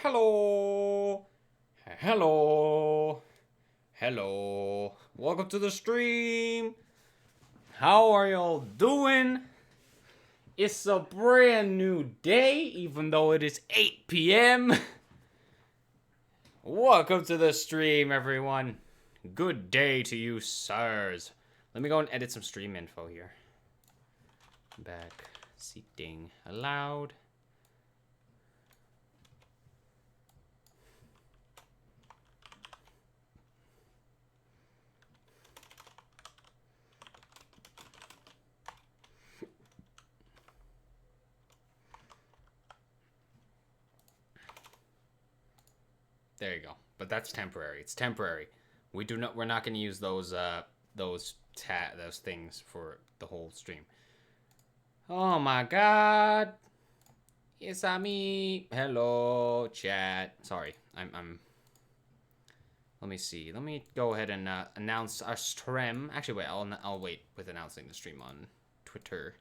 Hello. Hello. Hello. Welcome to the stream. How are y'all doing? It's a brand new day, even though it is 8 p.m. Welcome to the stream, everyone. Good day to you, sirs. Let me go and edit some stream info here. Back. Seating allowed. There you go. But that's temporary. It's temporary. We're not going to use those things for the whole stream. Oh my god. It's me. Hello, chat. Sorry. I'm Let me see. Let me go ahead and announce our stream. Actually, wait. I'll wait with announcing the stream on Twitter.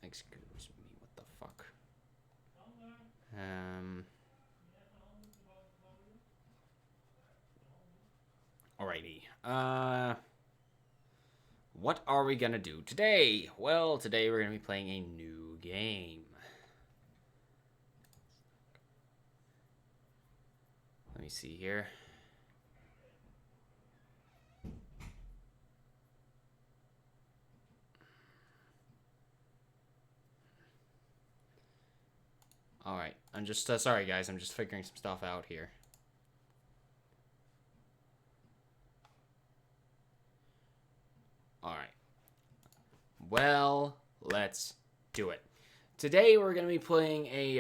Excuse me, what the fuck? Alrighty. What are we gonna do today? Well, today we're gonna be playing a new game. Let me see here. Alright, I'm just, sorry guys, I'm just figuring some stuff out here. Alright. Well, let's do it. Today we're going to be playing a,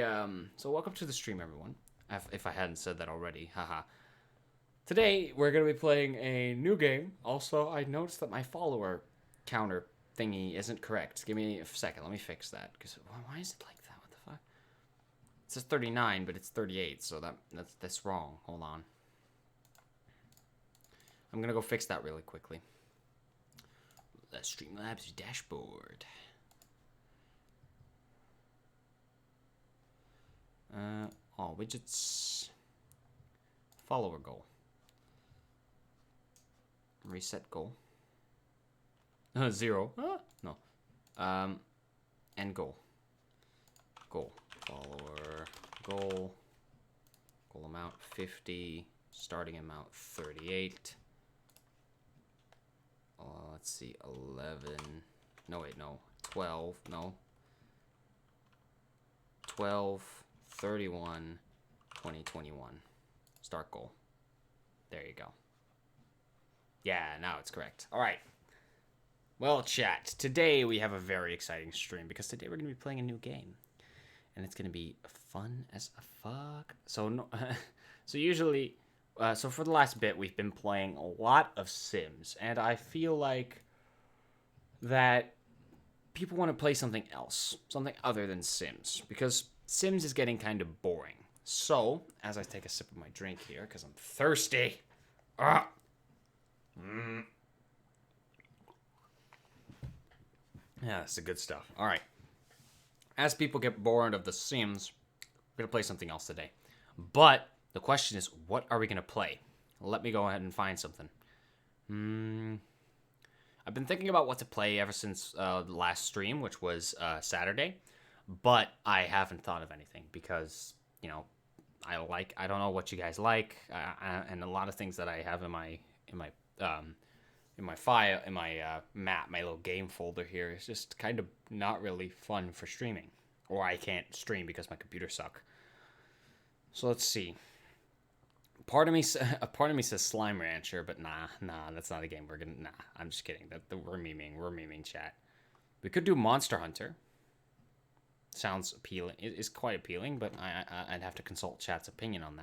so welcome to the stream, everyone. If I hadn't said that already, haha. Today we're going to be playing a new game. Also, I noticed that my follower counter thingy isn't correct. Give me a second, let me fix that. Because why is it like that? What the fuck? It says 39, but it's 38, so that's wrong. Hold on. I'm going to go fix that really quickly. The Streamlabs dashboard. All widgets. Follower goal. Reset goal. 0. No. End goal. Goal. Follower goal. Goal amount 50. Starting amount 38. Let's see, 11. No, wait, no. 12. No. 12. 31. 2021. Start goal. There you go. Yeah, now it's correct. All right. Well, chat, today we have a very exciting stream because today we're going to be playing a new game. And it's going to be fun as a fuck. So, no, so usually, so for the last bit, we've been playing a lot of Sims. And I feel like that people want to play something else. Something other than Sims. Because Sims is getting kind of boring. So, as I take a sip of my drink here, because I'm thirsty. Yeah, that's the good stuff. All right. As people get bored of The Sims, we're going to play something else today. But the question is, what are we going to play? Let me go ahead and find something. I've been thinking about what to play ever since the last stream, which was Saturday. But I haven't thought of anything because, you know, I don't know what you guys like, and a lot of things that I have in my file, in my map, my little game folder here is just kind of not really fun for streaming, or I can't stream because my computer sucks. So let's see. Part of me says Slime Rancher, but nah, that's not a game we're gonna. Nah, I'm just kidding. We're memeing chat. We could do Monster Hunter. Sounds appealing. It is quite appealing, but I'd have to consult chat's opinion on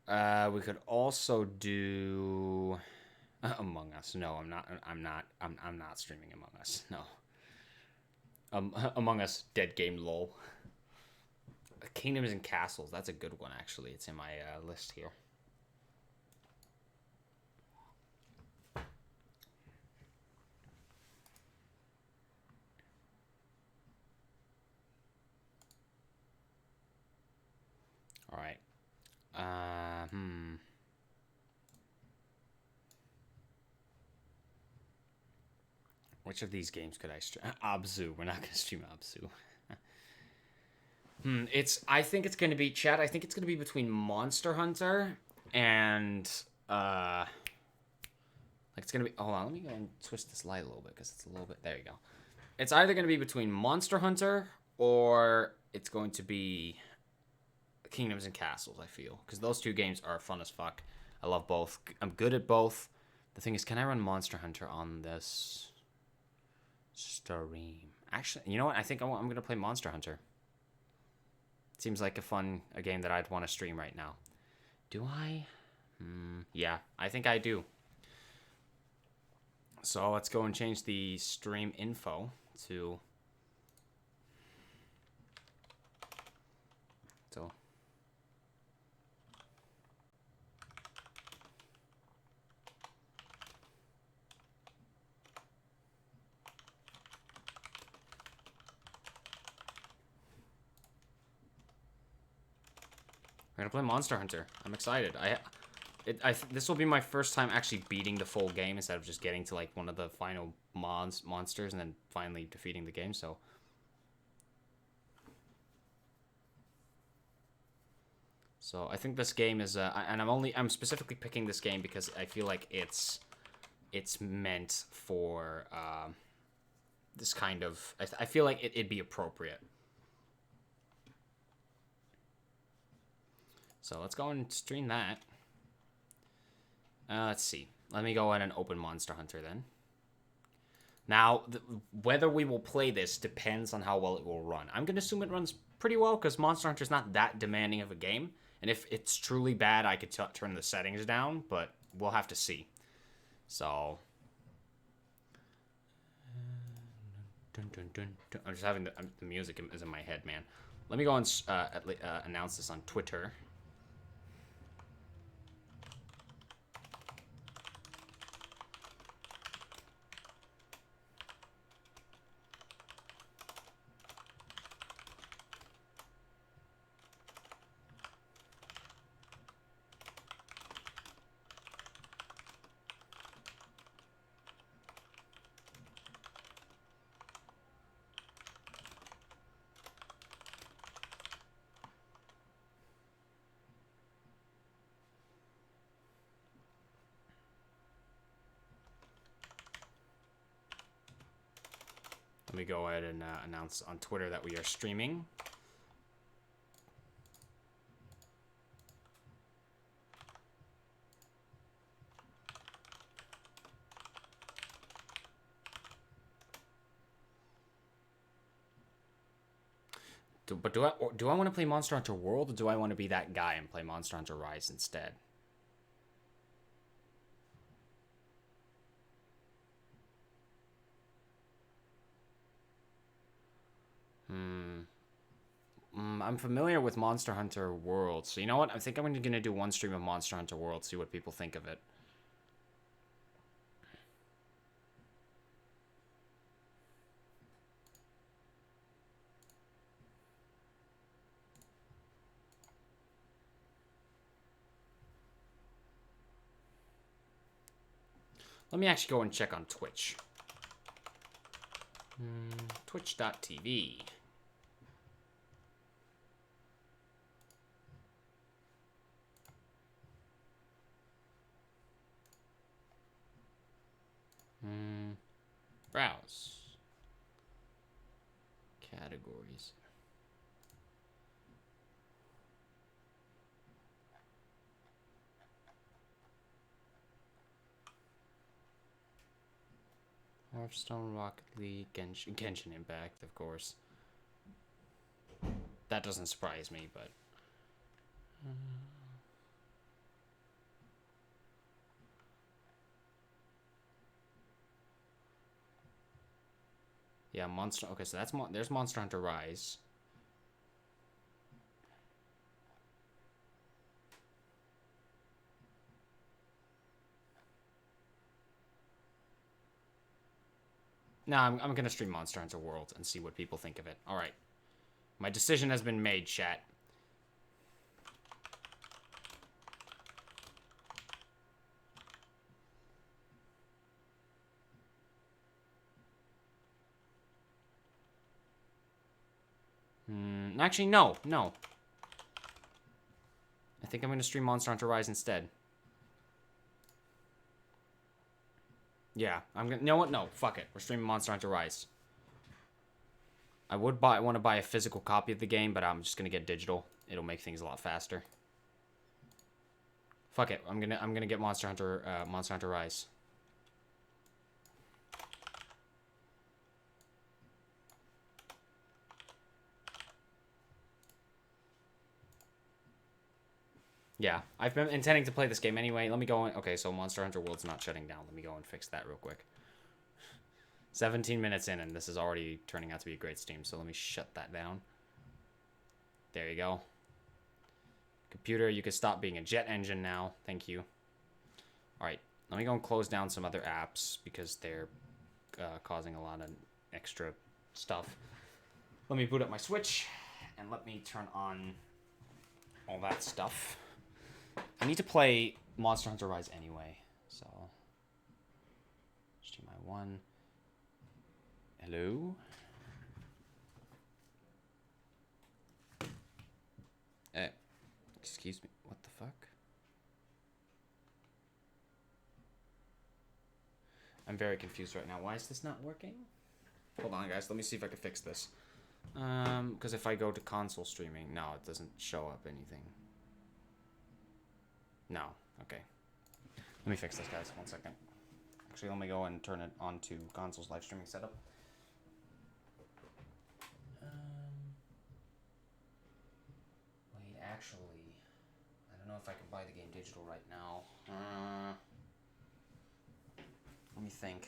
that. We could also do Among Us. No, I'm not streaming Among Us. No. Among Us dead game lol. Kingdoms and Castles. That's a good one actually. It's in my list here. Which of these games could I stream? Abzu. We're not going to stream Abzu. I think it's going to be, chat, I think it's going to be between Monster Hunter and, like it's going to be, hold on, let me go and twist this light a little bit because it's a little bit, there you go. It's either going to be between Monster Hunter or it's going to be Kingdoms and Castles, I feel. Because those two games are fun as fuck. I love both. I'm good at both. The thing is, can I run Monster Hunter on this stream? Actually, you know what? I think I'm going to play Monster Hunter. Seems like a game that I'd want to stream right now. Do I? Yeah, I think I do. So let's go and change the stream info to... So... We're gonna play Monster Hunter. I'm excited. This will be my first time actually beating the full game instead of just getting to like one of the final monsters and then finally defeating the game. So I think this game is and I'm specifically picking this game because I feel like it's meant for this kind of. I feel like it'd be appropriate. So let's go and stream that. Let's see. Let me go ahead and open Monster Hunter then. Now, whether we will play this depends on how well it will run. I'm going to assume it runs pretty well because Monster Hunter's not that demanding of a game. And if it's truly bad, I could turn the settings down, but we'll have to see. So... I'm just having the music is in my head, man. Let me go and announce this on Twitter. Let me go ahead and announce on Twitter that we are streaming. But do I want to play Monster Hunter World, or do I want to be that guy and play Monster Hunter Rise instead? I'm familiar with Monster Hunter World, so you know what? I think I'm going to do one stream of Monster Hunter World, see what people think of it. Let me actually go and check on Twitch. Twitch.tv. Browse. Categories. Hearthstone, Rocket League, Genshin Impact, of course. That doesn't surprise me, but... Yeah, Monster... Okay, so there's Monster Hunter Rise. No, I'm going to stream Monster Hunter World and see what people think of it. Alright. My decision has been made, chat. Actually, no. I think I'm going to stream Monster Hunter Rise instead. Yeah, I'm going to... You know what? No, fuck it. We're streaming Monster Hunter Rise. I would want to buy a physical copy of the game, but I'm just going to get digital. It'll make things a lot faster. Fuck it. I'm gonna get Monster Hunter Rise. Yeah, I've been intending to play this game anyway. Let me go in. Okay, so Monster Hunter World's not shutting down. Let me go and fix that real quick. 17 minutes in, and this is already turning out to be a great stream, so let me shut that down. There you go. Computer, you can stop being a jet engine now. Thank you. Alright, let me go and close down some other apps, because they're causing a lot of extra stuff. Let me boot up my Switch, and let me turn on all that stuff. I need to play Monster Hunter Rise anyway, so... HDMI 1. Hello? Excuse me, what the fuck? I'm very confused right now. Why is this not working? Hold on, guys. Let me see if I can fix this. Because if I go to console streaming, no, it doesn't show up anything. No. Okay. Let me fix this, guys. 1 second. Actually, let me go and turn it on to console's live streaming setup. Wait, actually, I don't know if I can buy the game digital right now. Let me think.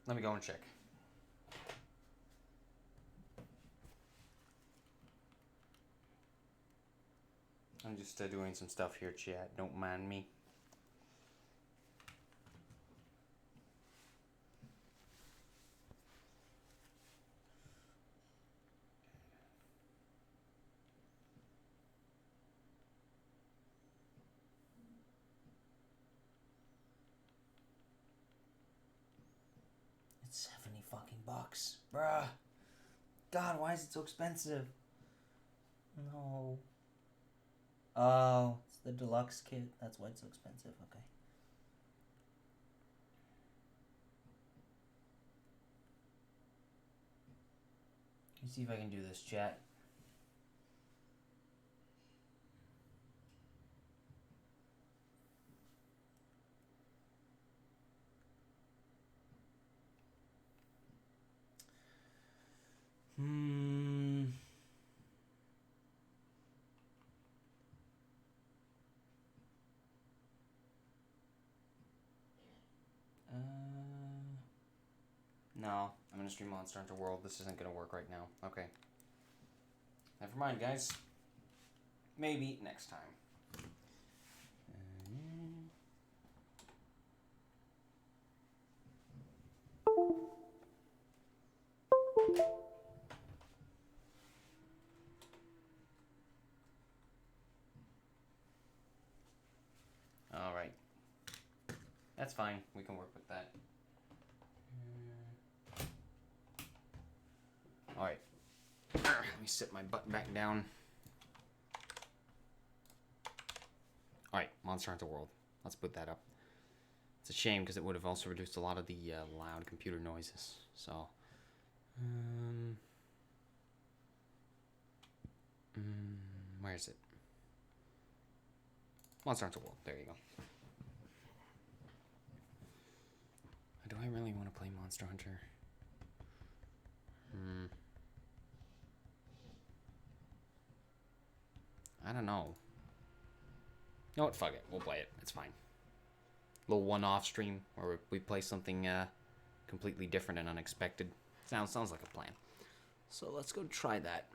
Let me go and check. I'm just doing some stuff here, chat. Don't mind me. It's 70 fucking bucks. Bruh. God, why is it so expensive? No. Oh, it's the deluxe kit. That's why it's so expensive. Okay. Let me see if I can do this, chat. No, I'm gonna stream Monster Hunter World. This isn't gonna work right now. Okay. Never mind, guys. Maybe next time. Alright. That's fine. We can work with that. Alright. Let me sit my butt back down. Alright, Monster Hunter World. Let's put that up. It's a shame because it would have also reduced a lot of the loud computer noises. So, where is it? Monster Hunter World. There you go. Do I really want to play Monster Hunter? I don't know. You know what? Fuck it. We'll play it. It's fine. Little one-off stream where we play something completely different and unexpected. Sounds like a plan. So let's go try that.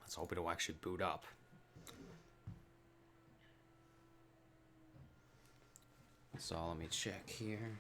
Let's hope it'll actually boot up. So let me check here.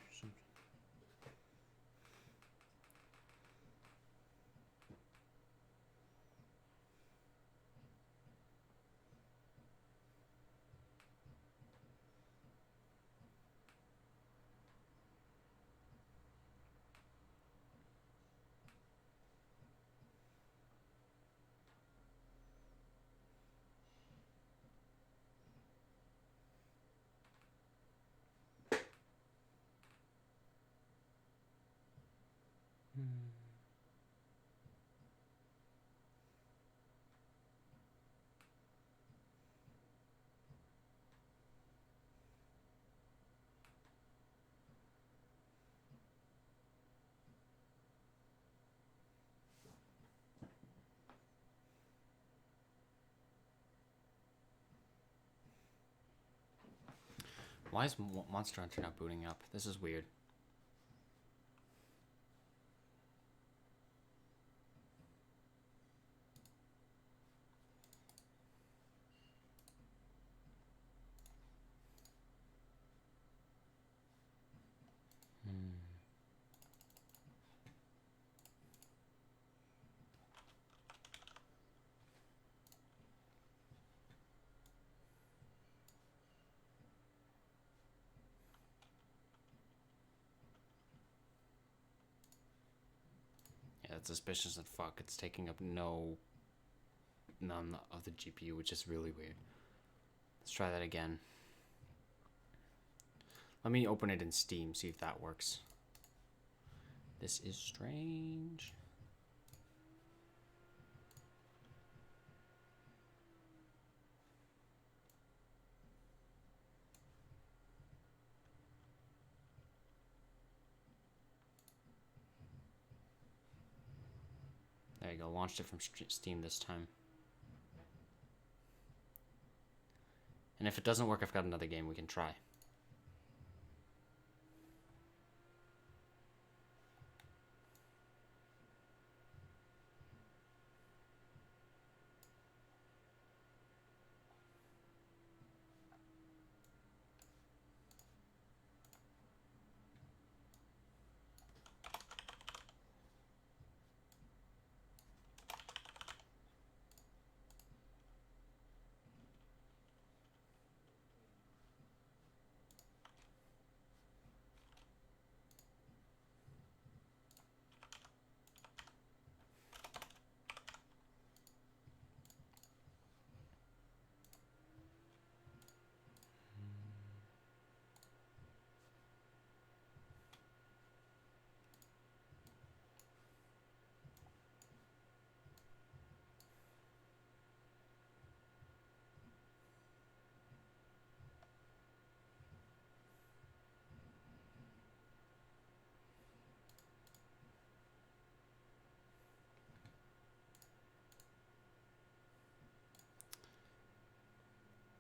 Why is Monster Hunter not booting up? This is weird. Yeah, it's suspicious as fuck. It's taking up none of the GPU, which is really weird. Let's try that again. Let me open it in Steam, see if that works. This is strange. There you go, launched it from Steam this time. And if it doesn't work, I've got another game we can try.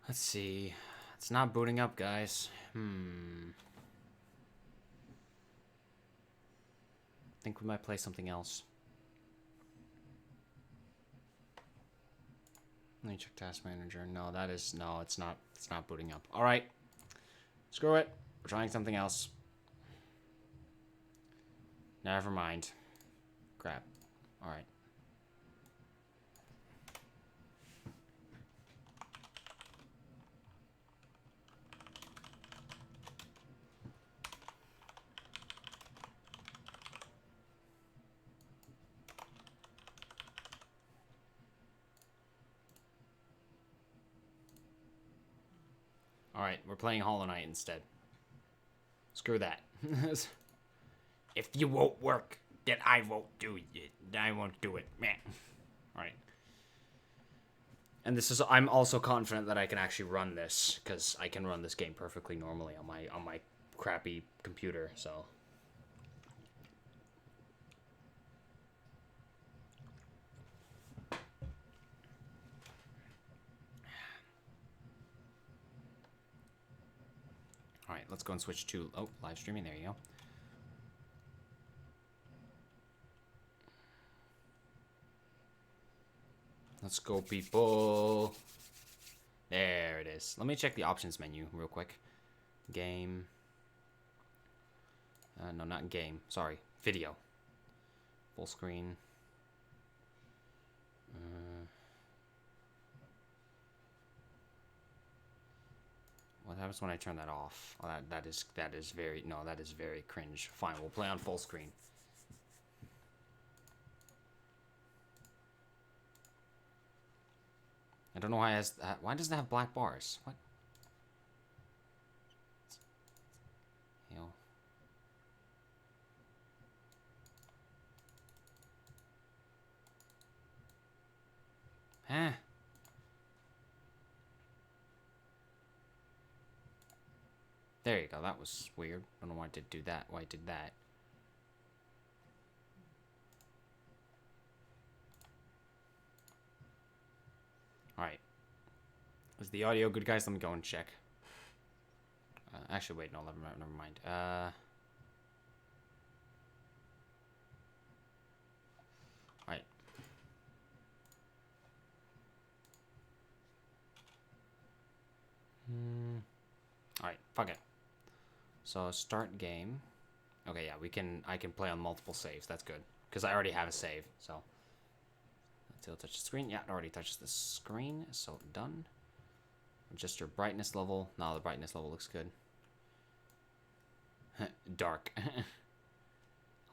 Let's see. It's not booting up, guys. I think we might play something else. Let me check Task Manager. No, it's not. It's not booting up. All right. Screw it. We're trying something else. Never mind. Crap. All right. Alright, we're playing Hollow Knight instead. Screw that. If you won't work, then I won't do it. I won't do it. Meh. Alright. And I'm also confident that I can actually run this, because I can run this game perfectly normally on my crappy computer, so. Alright, let's go and switch to live streaming. There you go. Let's go, people. There it is. Let me check the options menu real quick. Game. No, not game. Sorry. Video. Full screen. What happens when I turn that off? Oh, that is very cringe. Fine, we'll play on full screen. I don't know why it has. Why does it have black bars? What? Hell. Huh? There you go. That was weird. I don't know why it did do that. Why it did that. Alright. Is the audio good, guys? Let me go and check. Actually, wait, no, never mind. Alright. Alright, fuck it. So, start game. Okay, yeah, I can play on multiple saves. That's good. Because I already have a save, so. Until it touches the screen. Yeah, it already touches the screen, so done. Adjust your brightness level. No, the brightness level looks good. Dark.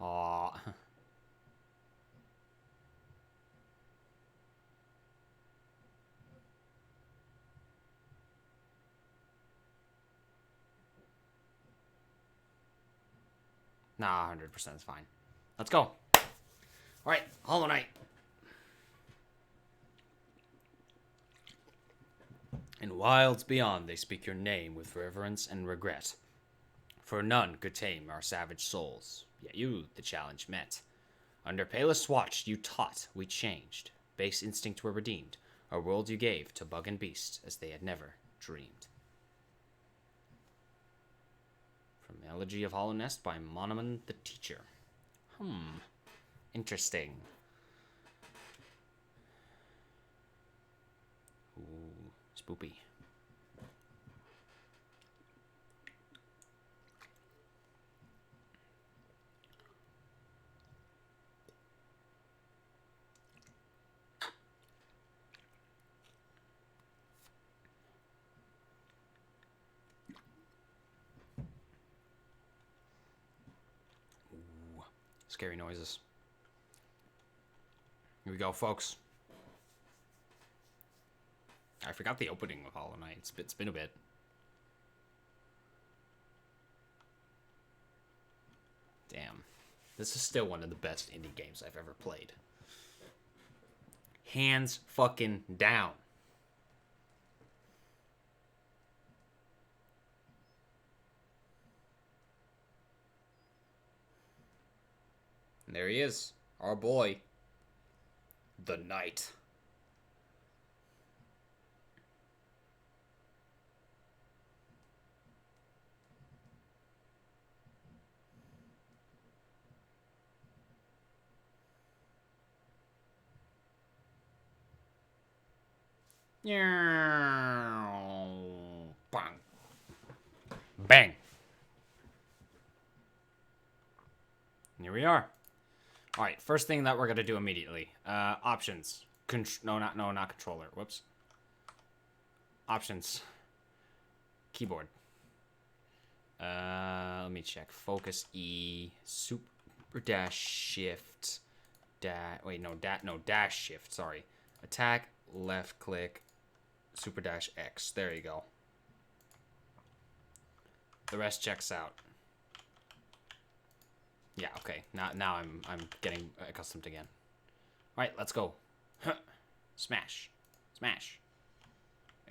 Aww. Nah, 100% is fine. Let's go. Alright, Hollow Knight. In wilds beyond, they speak your name with reverence and regret. For none could tame our savage souls, yet you the challenge met. Under palest watch you taught, we changed. Base instinct were redeemed. Our world you gave to bug and beast as they had never dreamed. From Elegy of Hollow Nest by Monoman the Teacher. Interesting. Ooh, spoopy. Ooh, scary noises. Here we go, folks. I forgot the opening of Hollow Knight. It's been a bit. Damn. This is still one of the best indie games I've ever played. Hands fucking down. And there he is. Our boy. The Knight. Bang. Bang. Here we are. All right, first thing that we're gonna do immediately. Options. Not controller. Whoops. Options. Keyboard. Let me check. Focus E. Super dash shift. Dash shift. Sorry. Attack. Left click. Super dash X. There you go. The rest checks out. Yeah, okay. Now I'm getting accustomed again. Alright, let's go. Smash. Smash.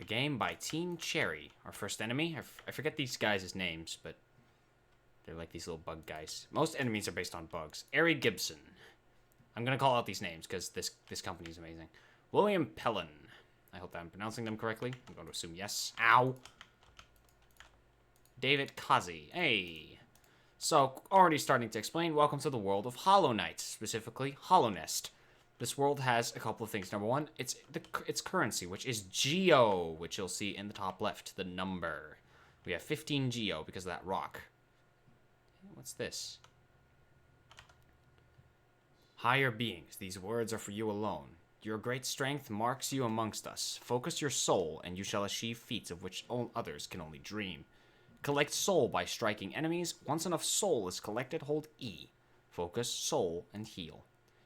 A game by Team Cherry. Our first enemy. I forget these guys' names, but they're like these little bug guys. Most enemies are based on bugs. Ari Gibson. I'm gonna call out these names because this company is amazing. William Pellin. I hope I'm pronouncing them correctly. I'm going to assume yes. Ow. David Kazi. Hey. So, already starting to explain, welcome to the world of Hollow Knight, specifically Hollow Nest. This world has a couple of things. Number one, its currency, which is Geo, which you'll see in the top left, the number. We have 15 Geo because of that rock. What's this? Higher beings, these words are for you alone. Your great strength marks you amongst us. Focus your soul, and you shall achieve feats of which others can only dream. Collect soul by striking enemies. Once enough soul is collected, hold E. Focus, soul, and heal.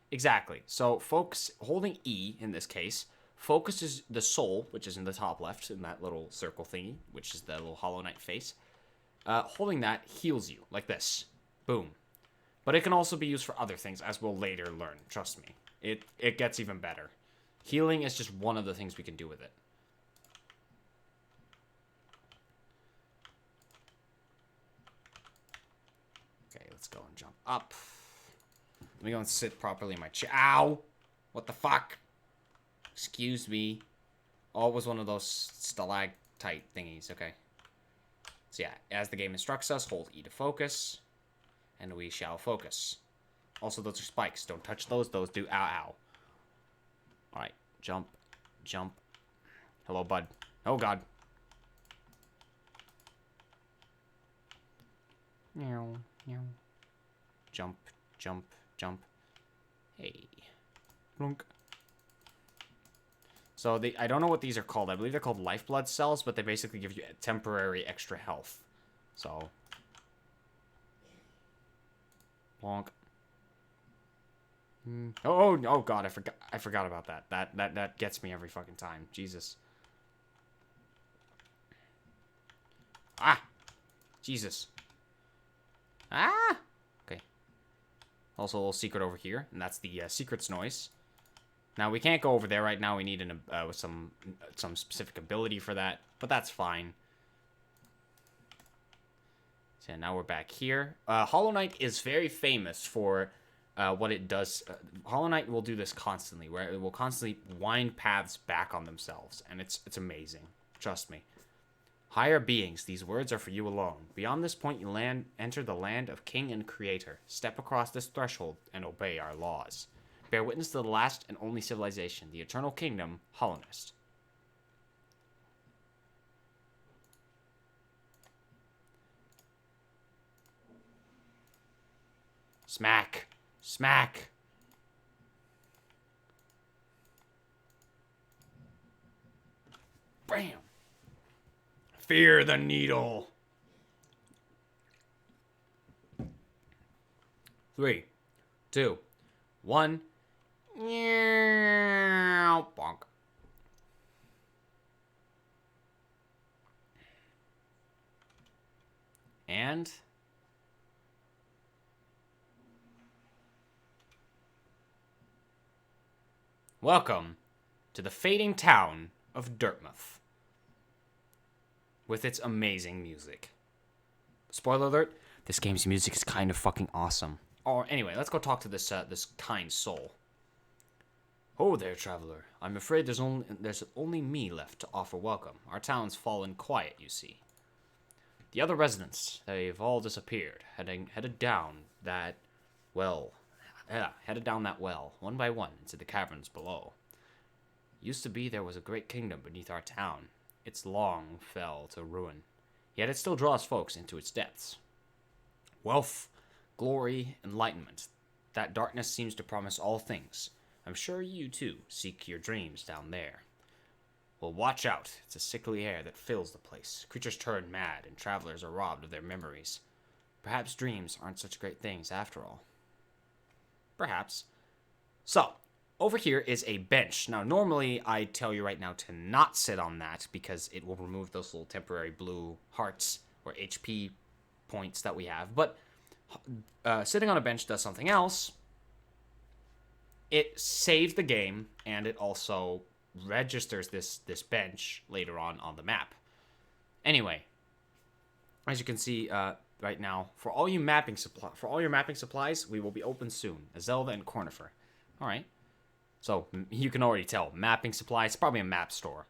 Exactly. So, focus, holding E in this case, focuses the soul, which is in the top left, in that little circle thingy, which is the little Hollow Knight face. Holding that heals you, like this. Boom. But it can also be used for other things, as we'll later learn. Trust me. It gets even better. Healing is just one of the things we can do with it. Okay, let's go and jump up. Let me go and sit properly in my chair. Ow! What the fuck? Excuse me. Oh, it was one of those stalactite thingies. Okay. So yeah, as the game instructs us, hold E to focus, and we shall focus. Also, those are spikes. Don't touch those. Those do ow ow. Alright, jump, jump. Hello, bud. Oh, God. Meow, meow. Jump, jump, jump. Hey. Blunk. So, I don't know what these are called. I believe they're called lifeblood cells, but they basically give you temporary extra health. So. Blonk. Oh, God, I forgot about that. That gets me every fucking time. Jesus. Ah! Jesus. Ah! Okay. Also, a little secret over here, and that's the secrets noise. Now, we can't go over there right now. We need some specific ability for that, but that's fine. So now we're back here. Hollow Knight is very famous for what it does. Hollow Knight will do this constantly, where it will constantly wind paths back on themselves, and it's amazing. Trust me. Higher beings, these words are for you alone. Beyond this point, you enter the land of King and Creator. Step across this threshold and obey our laws. Bear witness to the last and only civilization, the eternal kingdom, Hollownest. Smack! Smack! Bam! Fear the needle. 3, 2, 1. Bonk. And welcome to the fading town of Dirtmouth. With its amazing music. Spoiler alert, this game's music is kind of fucking awesome. Or anyway, let's go talk to this kind soul. Oh there, traveler. I'm afraid there's only me left to offer welcome. Our town's fallen quiet, you see. The other residents, they've all disappeared, headed down that well, one by one, into the caverns below. Used to be there was a great kingdom beneath our town. It's long fell to ruin, yet it still draws folks into its depths. Wealth, glory, enlightenment. That darkness seems to promise all things. I'm sure you, too, seek your dreams down there. Well, watch out. It's a sickly air that fills the place. Creatures turn mad, and travelers are robbed of their memories. Perhaps dreams aren't such great things after all. Perhaps. So, over here is a bench. Now, normally, I tell you right now to not sit on that because it will remove those little temporary blue hearts or HP points that we have. But sitting on a bench does something else. It saves the game, and it also registers this bench later on the map. Anyway, as you can see right now, for all your mapping supplies, we will be open soon. Zelda and Cornifer. All right. So, you can already tell. Mapping supplies, probably a map store.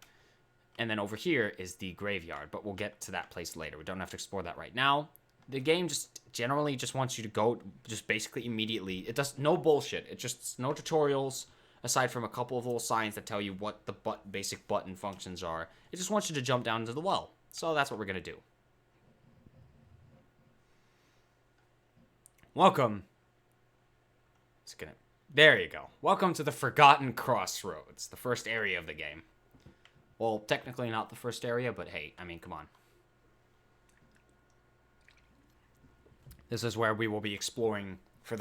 And then over here is the graveyard, but we'll get to that place later. We don't have to explore that right now. The game just generally just wants you to go just basically immediately. It does no bullshit. It just no tutorials, aside from a couple of little signs that tell you what the basic button functions are. It just wants you to jump down into the well. So that's what we're going to do. Welcome. There you go. Welcome to the Forgotten Crossroads, the first area of the game. Well, technically not the first area, but hey, I mean, come on. This is where we will be exploring for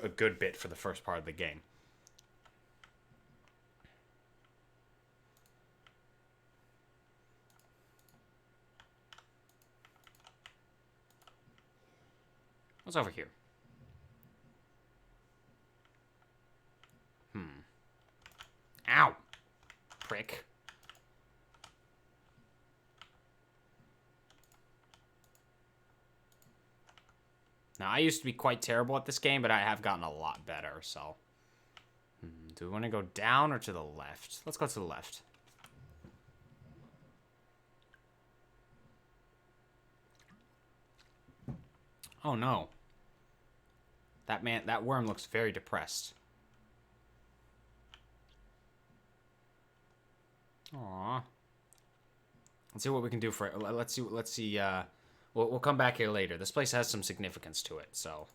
a good bit for the first part of the game. What's over here? Ow! Prick. Now, I used to be quite terrible at this game, but I have gotten a lot better, so... Do we want to go down or to the left? Let's go to the left. Oh no. That worm looks very depressed. Aww. Let's see what we can do for it. Let's see, we'll come back here later. This place has some significance to it, so.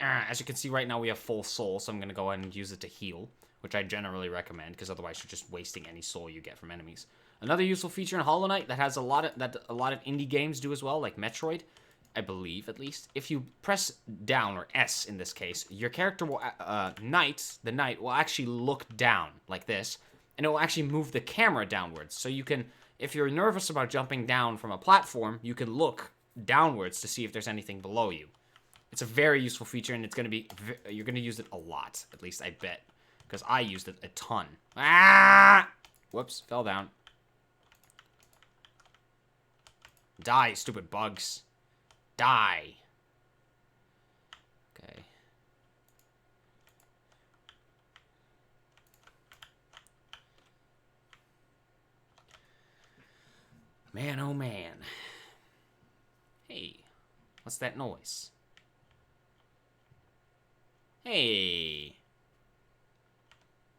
As you can see right now, we have full soul, so I'm going to go ahead and use it to heal, which I generally recommend, because otherwise you're just wasting any soul you get from enemies. Another useful feature in Hollow Knight that has a lot of indie games do as well, like Metroid, I believe at least. If you press down, or S in this case, your character will, the knight will actually look down like this, and it will actually move the camera downwards. So you can, if you're nervous about jumping down from a platform, you can look downwards to see if there's anything below you. It's a very useful feature, and it's going to be, you're going to use it a lot, at least I bet, because I used it a ton. Ah! Whoops, fell down. Die, stupid bugs. Die. Okay. Man, oh man. Hey, what's that noise? Hey.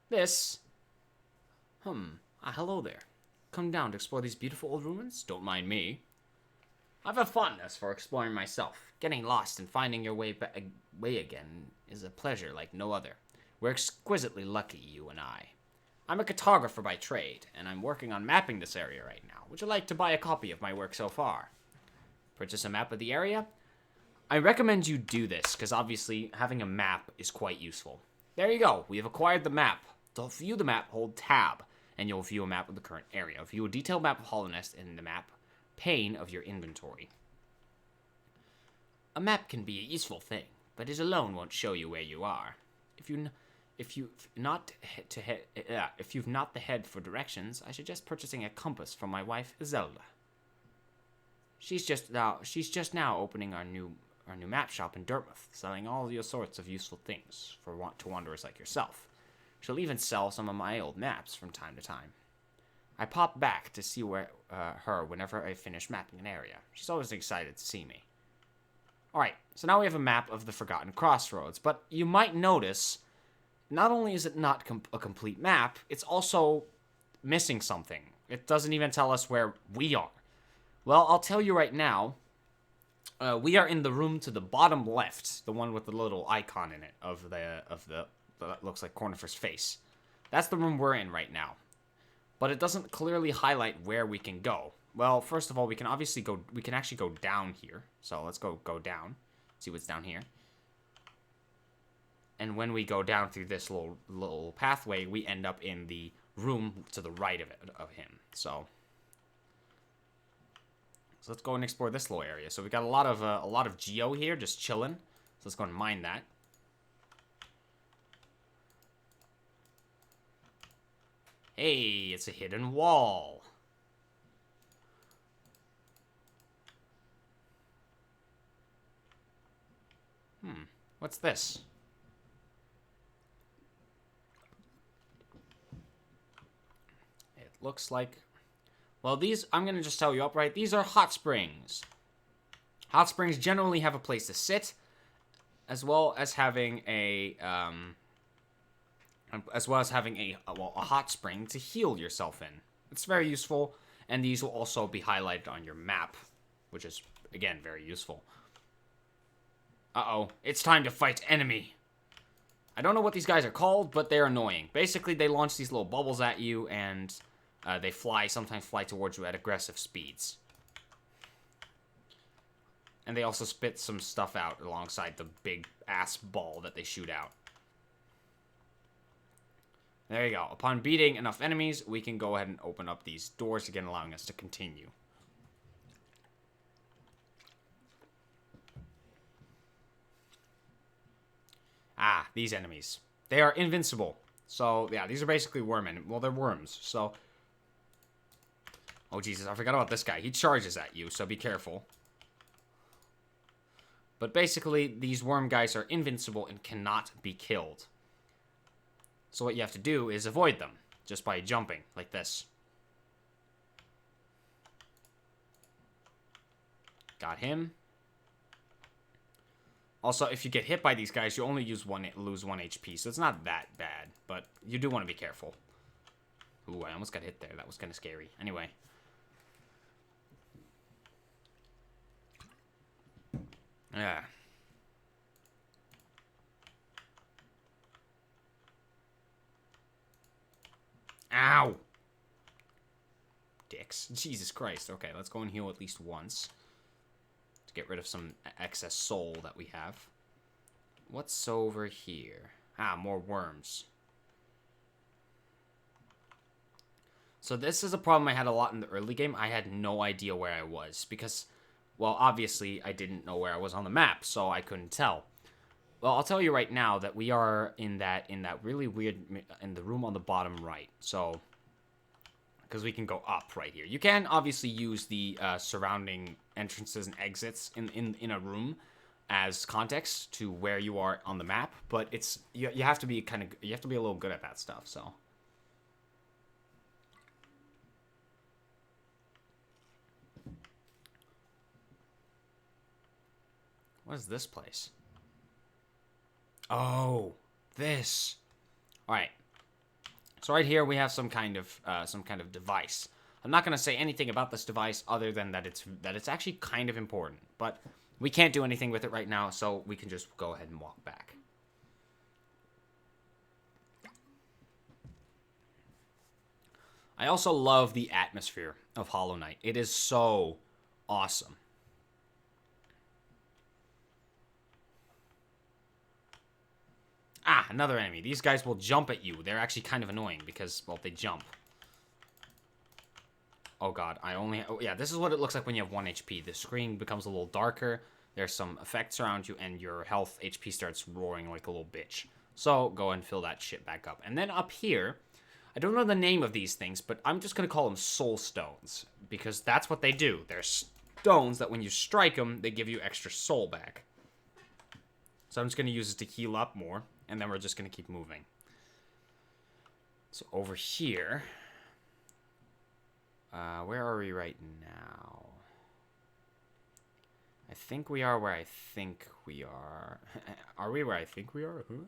This. Hello there. Come down to explore these beautiful old ruins? Don't mind me. I've a fondness for exploring myself. Getting lost and finding your way again is a pleasure like no other. We're exquisitely lucky, you and I. I'm a cartographer by trade, and I'm working on mapping this area right now. Would you like to buy a copy of my work so far? Purchase a map of the area? I recommend you do this, because obviously having a map is quite useful. There you go, we have acquired the map. To view the map, hold tab, and you'll view a map of the current area. View a detailed map of Hollow Nest in the map pane of your inventory. A map can be a useful thing, but it alone won't show you where you are. If you've not the head for directions, I suggest purchasing a compass from my wife Zelda. She's just now opening our new map shop in Dartmouth, selling all your sorts of useful things to wanderers like yourself. She'll even sell some of my old maps from time to time. I pop back to see her whenever I finish mapping an area. She's always excited to see me. Alright, so now we have a map of the Forgotten Crossroads, but you might notice, not only is it not a complete map, it's also missing something. It doesn't even tell us where we are. Well, I'll tell you right now, we are in the room to the bottom left, the one with the little icon in it of the that looks like Cornifer's face. That's the room we're in right now. But it doesn't clearly highlight where we can go. Well, first of all, we can actually go down here. So let's go down, see what's down here. And when we go down through this little pathway, we end up in the room to the right of him. So let's go and explore this little area. So we got a lot of geo here, just chilling. So let's go and mine that. Hey, it's a hidden wall. What's this? It looks like... Well, I'm going to just tell you upright, these are hot springs. Hot springs generally have a place to sit, as well as having a hot spring to heal yourself in. It's very useful, and these will also be highlighted on your map, which is, again, very useful. Uh-oh, it's time to fight enemy. I don't know what these guys are called, but they're annoying. Basically, they launch these little bubbles at you, and they sometimes fly towards you at aggressive speeds. And they also spit some stuff out alongside the big ass ball that they shoot out. There you go. Upon beating enough enemies, we can go ahead and open up these doors again, allowing us to continue. Ah, these enemies. They are invincible. So, yeah, these are basically well, they're worms, so... Oh, Jesus, I forgot about this guy. He charges at you, so be careful. But basically, these worm guys are invincible and cannot be killed. So what you have to do is avoid them, just by jumping, like this. Got him. Also, if you get hit by these guys, you only lose 1 HP, so it's not that bad. But you do want to be careful. Ooh, I almost got hit there. That was kind of scary. Anyway. Yeah. Ow! Dicks. Jesus Christ. Okay, let's go and heal at least once. To get rid of some excess soul that we have. What's over here? Ah, more worms. So this is a problem I had a lot in the early game. I had no idea where I was. Because, well, obviously I didn't know where I was on the map, so I couldn't tell. Well, I'll tell you right now that we are in that really weird, in the room on the bottom right. So, because we can go up right here. You can obviously use the surrounding entrances and exits in a room as context to where you are on the map, but it's you have to be you have to be a little good at that stuff. So, what is this place? Oh, this. All right. So right here we have some kind of device. I'm not going to say anything about this device other than that it's actually kind of important, but we can't do anything with it right now, so we can just go ahead and walk back. I also love the atmosphere of Hollow Knight. It is so awesome. Ah, another enemy. These guys will jump at you. They're actually kind of annoying because, well, they jump. Oh, God. Oh, yeah, this is what it looks like when you have 1 HP. The screen becomes a little darker. There's some effects around you, and your health HP starts roaring like a little bitch. So, go and fill that shit back up. And then up here, I don't know the name of these things, but I'm just going to call them soul stones. Because that's what they do. They're stones that when you strike them, they give you extra soul back. So I'm just going to use it to heal up more. And then we're just going to keep moving. So over here. Where are we right now? I think we are where I think we are. Are we where I think we are? Huh?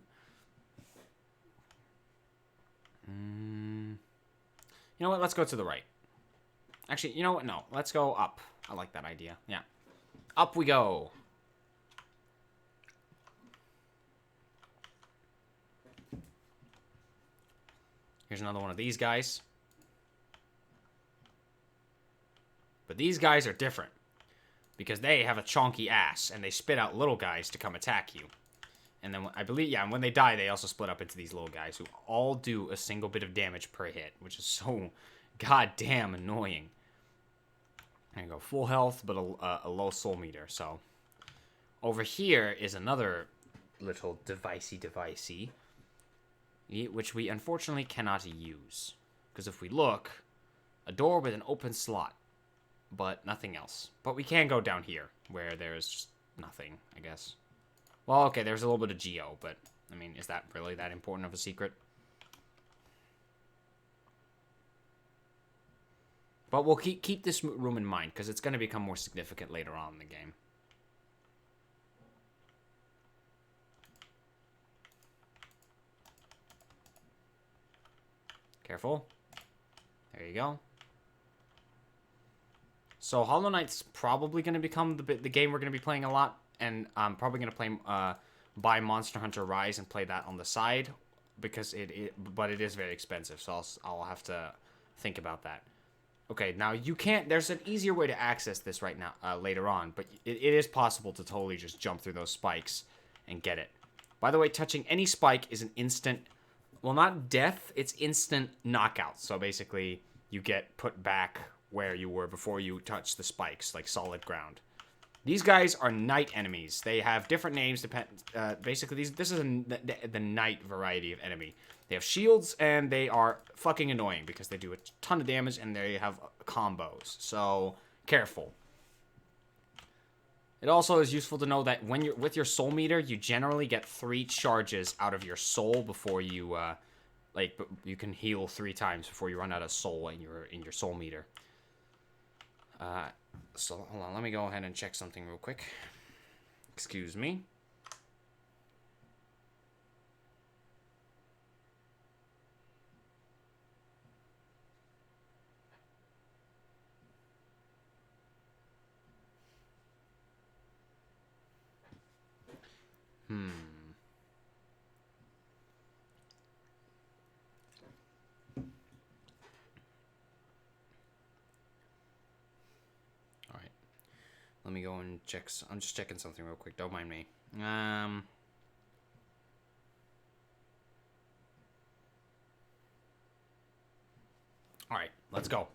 You know what? Let's go to the right. Actually, you know what? No. Let's go up. I like that idea. Yeah. Up we go. Here's another one of these guys. But these guys are different. Because they have a chonky ass. And they spit out little guys to come attack you. And then, I believe, yeah, and when they die, they also split up into these little guys. Who all do a single bit of damage per hit. Which is so goddamn annoying. There you go. Full health, but a low soul meter. So, over here is another little devicey. Which we unfortunately cannot use. Because if we look, a door with an open slot. But nothing else. But we can go down here, where there's just nothing, I guess. Well, okay, there's a little bit of geo, but, I mean, is that really that important of a secret? But we'll keep this room in mind, because it's going to become more significant later on in the game. Careful. There you go. So Hollow Knight's probably going to become the game we're going to be playing a lot. And I'm probably going to play buy Monster Hunter Rise and play that on the side. Because but it is very expensive. So I'll have to think about that. Okay, now you can't... There's an easier way to access this right now, later on. But it is possible to totally just jump through those spikes and get it. By the way, touching any spike is an instant... Well, not death, it's instant knockout. So basically, you get put back where you were before you touch the spikes, like solid ground. These guys are night enemies. They have different names. Basically, this is the night variety of enemy. They have shields, and they are fucking annoying because they do a ton of damage, and they have combos. So, careful. It also is useful to know that when you're with your soul meter, you generally get 3 charges out of your soul before you, you can heal 3 times before you run out of soul in your soul meter. So, hold on, let me go ahead and check something real quick. Excuse me. Alright. Let me go and check. I'm just checking something real quick. Don't mind me. Alright, let's go.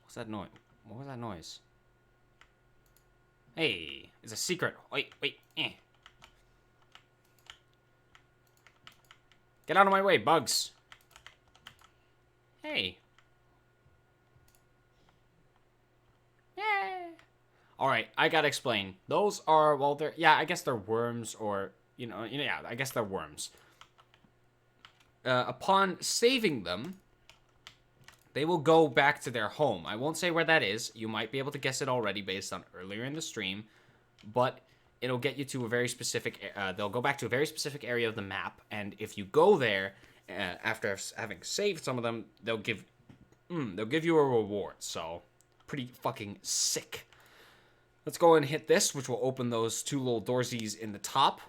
What's that noise? What was that noise? Hey, it's a secret. Wait. Get out of my way, bugs. Hey. Yeah. Alright, I gotta explain. Those are, well, they're, yeah, I guess they're worms, or, yeah, I guess they're worms. Upon saving them, they will go back to their home. I won't say where that is. You might be able to guess it already based on earlier in the stream. But it'll get you to a very specific... they'll go back to a very specific area of the map. And if you go there, after having saved some of them, they'll give you a reward. So, pretty fucking sick. Let's go and hit this, which will open those two little doorsies in the top.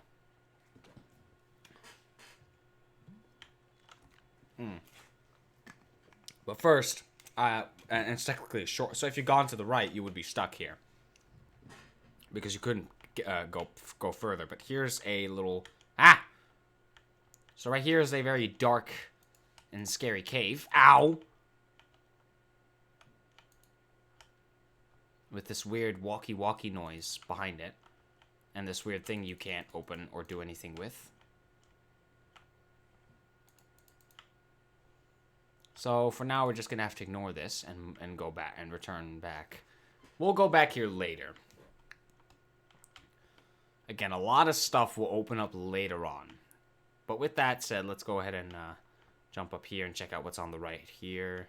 But first, and it's technically a short, so if you'd gone to the right, you would be stuck here. Because you couldn't go further. But here's a little... So right here is a very dark and scary cave. Ow! With this weird walkie-walkie noise behind it. And this weird thing you can't open or do anything with. So for now, we're just gonna have to ignore this and go back and return back. We'll go back here later. Again, a lot of stuff will open up later on. But with that said, let's go ahead and jump up here and check out what's on the right here.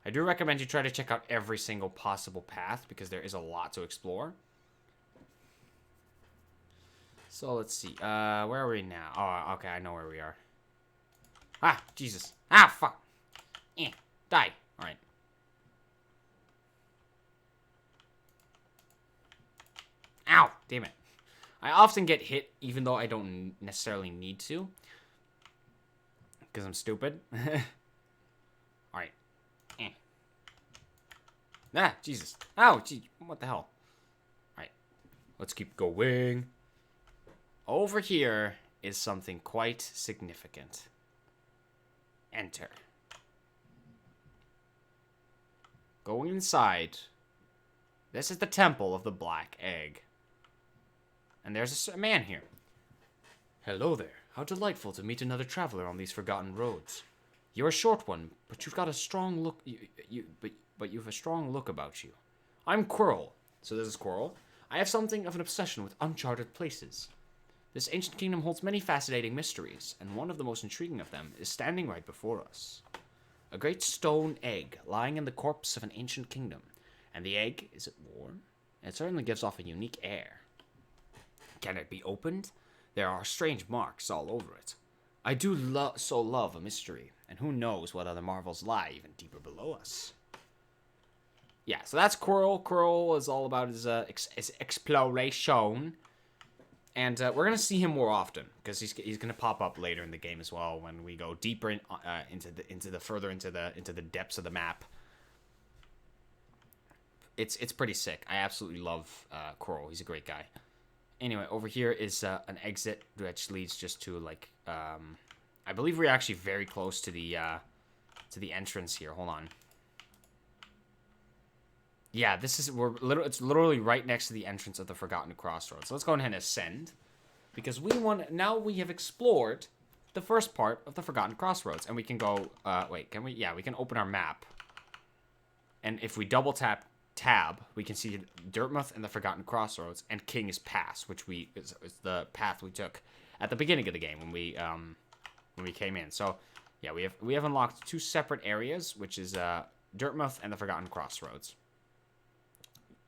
I do recommend you try to check out every single possible path because there is a lot to explore. So let's see. Where are we now? Oh, okay, I know where we are. Ah, Jesus. Ah, fuck. Die. Alright. Ow! Damn it. I often get hit, even though I don't necessarily need to. Because I'm stupid. Alright. Ah, Jesus. Ow, gee, what the hell? Alright. Let's keep going. Over here is something quite significant. Enter. Going inside. This is the temple of the Black Egg. And there's a man here. Hello there. How delightful to meet another traveler on these forgotten roads. You're a short one, but you've got a strong look. But you've a strong look about you. I'm Quirrell. So this is Quirrell. I have something of an obsession with uncharted places. This ancient kingdom holds many fascinating mysteries, and one of the most intriguing of them is standing right before us. A great stone egg lying in the corpse of an ancient kingdom. And the egg, is it warm? It certainly gives off a unique air. Can it be opened? There are strange marks all over it. I do so love a mystery, and who knows what other marvels lie even deeper below us. Yeah, so that's Quirrell. Quirrell is all about his exploration. And we're going to see him more often, because he's going to pop up later in the game as well when we go deeper into the depths of the map. It's pretty sick. I absolutely love Quirrell. He's a great guy. Anyway, over here is an exit which leads just to like I believe we're actually very close to the entrance here. Hold on. Yeah, it's literally right next to the entrance of the Forgotten Crossroads. So let's go ahead and ascend, because now we have explored the first part of the Forgotten Crossroads, and we can go. Wait, can we? Yeah, we can open our map, and if we double tap tab, we can see Dirtmouth and the Forgotten Crossroads and King's Pass, which is the path we took at the beginning of the game when we came in. So Yeah, we have unlocked 2 separate areas, which is Dirtmouth and the Forgotten Crossroads.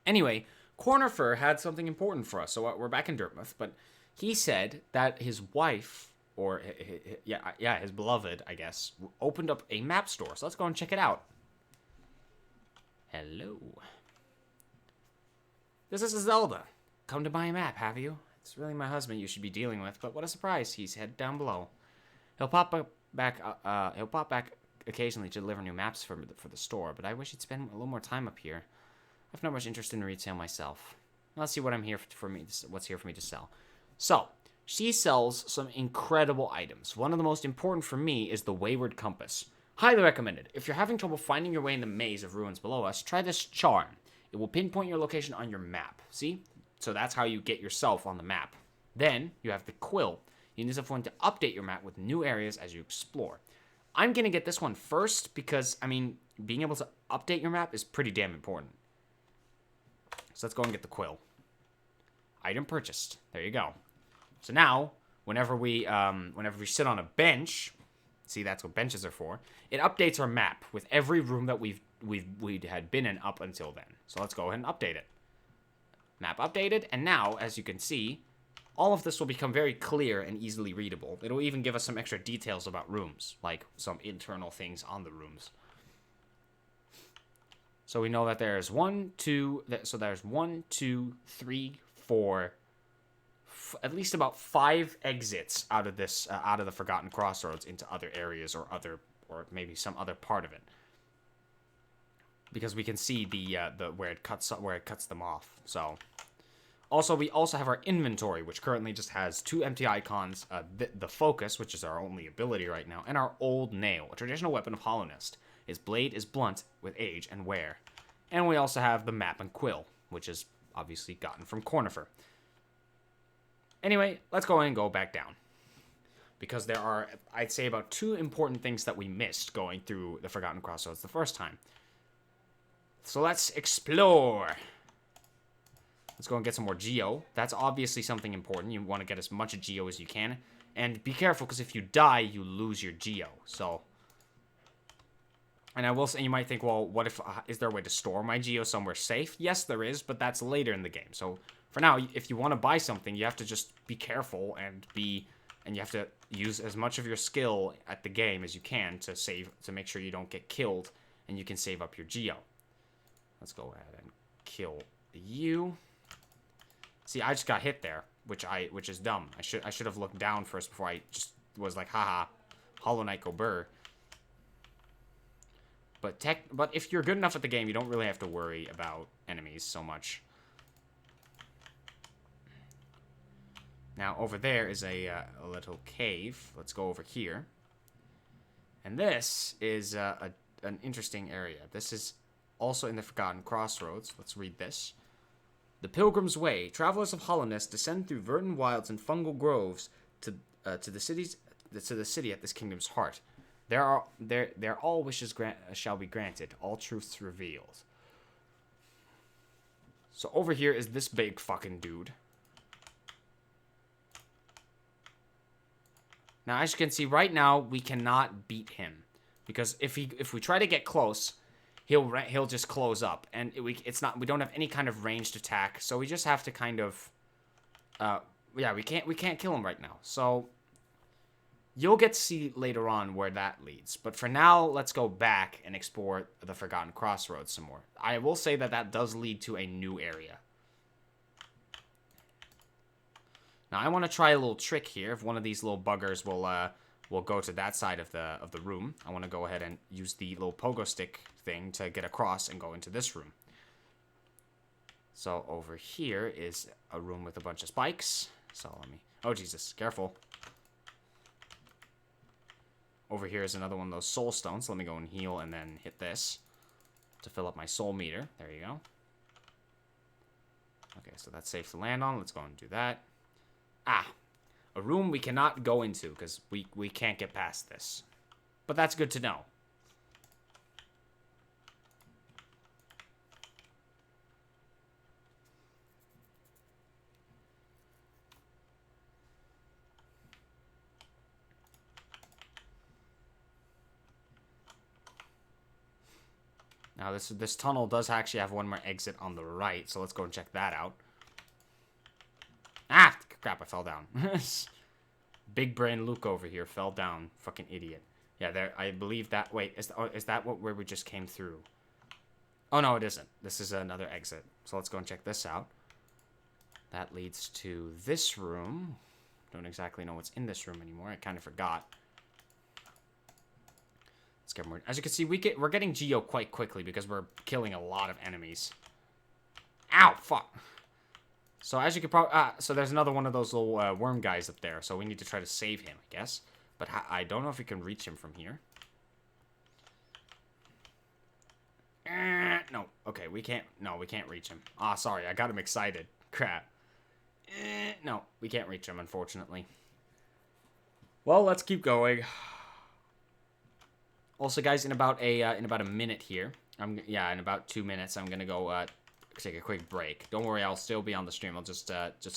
Anyway, Cornifer had something important for us, so we're back in Dirtmouth, but he said that his wife, or his beloved, I guess, opened up a map store. So let's go and check it out. Hello. This is Zelda. Come to buy a map, have you? It's really my husband you should be dealing with, but what a surprise. He's head down below. He'll pop back occasionally to deliver new maps for the store, but I wish he'd spend a little more time up here. I've not much interest in retail myself. Let's see what what's here for me to sell. So, she sells some incredible items. One of the most important for me is the Wayward Compass. Highly recommended. If you're having trouble finding your way in the maze of ruins below us, try this charm. It will pinpoint your location on your map. See? So that's how you get yourself on the map. Then, you have the quill. You need one to update your map with new areas as you explore. I'm going to get this one first because, I mean, being able to update your map is pretty damn important. So let's go and get the quill. Item purchased. There you go. So now, whenever we sit on a bench, see, that's what benches are for, it updates our map with every room that we had been in up until then. So let's go ahead and update it. Map updated, and now, as you can see, all of this will become very clear and easily readable. It'll even give us some extra details about rooms, like some internal things on the rooms. So we know that there's 1, 2, so there's 1, 2, 3, 4, at least about 5 exits out of this, out of the Forgotten Crossroads into other areas or maybe some other part of it. Because we can see the where it cuts them off. So, we also have our inventory, which currently just has 2 empty icons, the focus, which is our only ability right now, and our old nail, a traditional weapon of Hollownest. Its blade is blunt with age and wear. And we also have the map and quill, which is obviously gotten from Cornifer. Anyway, let's go and go back down. Because there are, I'd say, about 2 important things that we missed going through the Forgotten Crossroads the first time. So let's explore. Let's go and get some more geo. That's obviously something important. You want to get as much geo as you can. And be careful, because if you die, you lose your geo. So... And I will say, you might think, well, what if, is there a way to store my geo somewhere safe? Yes, there is, but that's later in the game. So, for now, if you want to buy something, you have to just be careful and you have to use as much of your skill at the game as you can to make sure you don't get killed, and you can save up your geo. Let's go ahead and kill you. See, I just got hit there, which is dumb. I should have looked down first before I just was like, haha, Hollow Knight go burr. But if you're good enough at the game, you don't really have to worry about enemies so much. Now, over there is a little cave. Let's go over here. And this is an interesting area. This is also in the Forgotten Crossroads. Let's read this. The Pilgrim's Way. Travelers of Hollownest descend through verdant wilds and fungal groves to the city at this kingdom's heart. There all wishes shall be granted, all truths revealed. So over here is this big fucking dude. Now, as you can see, right now we cannot beat him because if we try to get close, he'll just close up, and we don't have any kind of ranged attack, so we just have to kind of, we can't kill him right now. So. You'll get to see later on where that leads. But for now, let's go back and explore the Forgotten Crossroads some more. I will say that does lead to a new area. Now, I want to try a little trick here. If one of these little buggers will go to that side of the room, I want to go ahead and use the little pogo stick thing to get across and go into this room. So over here is a room with a bunch of spikes. So let me... Oh, Jesus. Careful. Over here is another one of those soul stones. So let me go and heal and then hit this to fill up my soul meter. There you go. Okay, so that's safe to land on. Let's go and do that. Ah, a room we cannot go into because we can't get past this. But that's good to know. Now, this tunnel does actually have one more exit on the right, so let's go and check that out. Ah! Crap, I fell down. Big brain Luke over here fell down. Fucking idiot. Yeah, there. I believe that... Wait, is that where we just came through? Oh, no, it isn't. This is another exit. So let's go and check this out. That leads to this room. Don't exactly know what's in this room anymore. I kind of forgot. Let's get more... As you can see, we're getting Geo quite quickly because we're killing a lot of enemies. Ow! Fuck! So as you can probably... so there's another one of those little worm guys up there. So we need to try to save him, I guess. But I don't know if we can reach him from here. No. Okay, we can't... No, we can't reach him. Ah, sorry. I got him excited. Crap. No, we can't reach him, unfortunately. Well, let's keep going. Also, guys, in about a minute here... in about 2 minutes, I'm gonna go... take a quick break. Don't worry, I'll still be on the stream. I'll just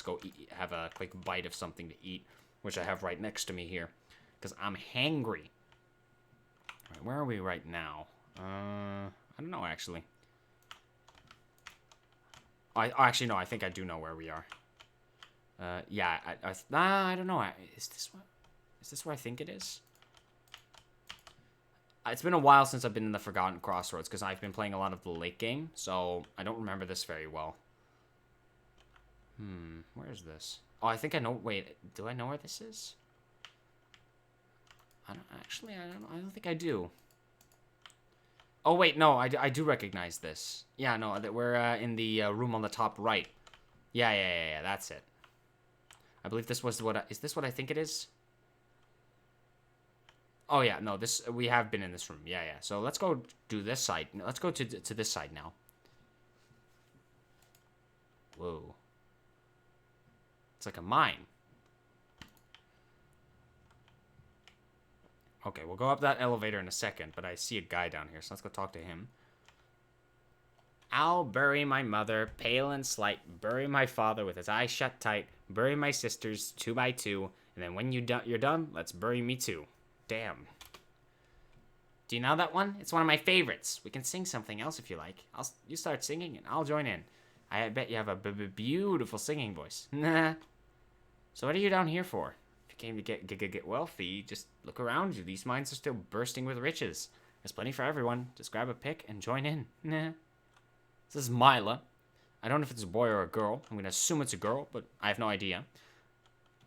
go have a quick bite of something to eat, which I have right next to me here, because I'm hangry. All right, where are we right now? I don't know actually. Actually no, I think I do know where we are. Yeah, I don't know. Is this where I think it is? It's been a while since I've been in the Forgotten Crossroads, because I've been playing a lot of the late game, so I don't remember this very well. Where is this? Oh, I think I know... Wait, do I know where this is? I don't think I do. Oh, wait, no, I do recognize this. Yeah, no, that we're in the room on the top right. Yeah, that's it. I believe this was what... Is this what I think it is? Oh, yeah, no, we have been in this room. Yeah. So let's go do this side. Let's go to this side now. Whoa. It's like a mine. Okay, we'll go up that elevator in a second, but I see a guy down here, so let's go talk to him. I'll bury my mother, pale and slight, bury my father with his eyes shut tight, bury my sisters 2 by 2, and then when you're done, let's bury me too. Damn. Do you know that one? It's one of my favorites. We can sing something else if you like. You start singing and I'll join in. I bet you have a beautiful singing voice. Nah. So what are you down here for? If you came to get wealthy, just look around you. These mines are still bursting with riches. There's plenty for everyone. Just grab a pick and join in. Nah. This is Mila. I don't know if it's a boy or a girl. I'm going to assume it's a girl, but I have no idea.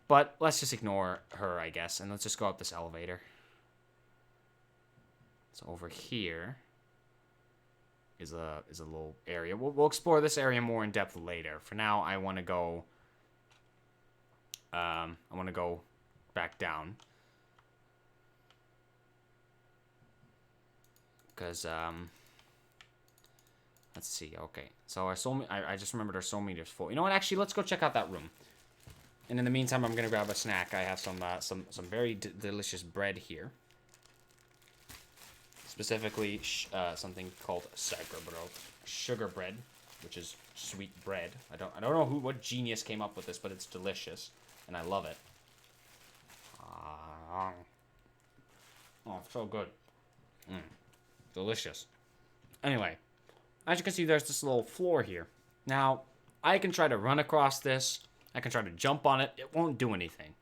But let's just ignore her, I guess, and let's just go up this elevator. So over here is a little area. We'll explore this area more in depth later. For now, I want to go. I want to go back down because let's see. Okay, so I just remembered our soul meter's full. You know what? Actually, let's go check out that room. And in the meantime, I'm gonna grab a snack. I have some very delicious bread here. Specifically, something called sugar bread, which is sweet bread. I don't know what genius came up with this, but it's delicious, and I love it. Oh, it's so good. Delicious. Anyway, as you can see, there's this little floor here. Now, I can try to run across this. I can try to jump on it. It won't do anything.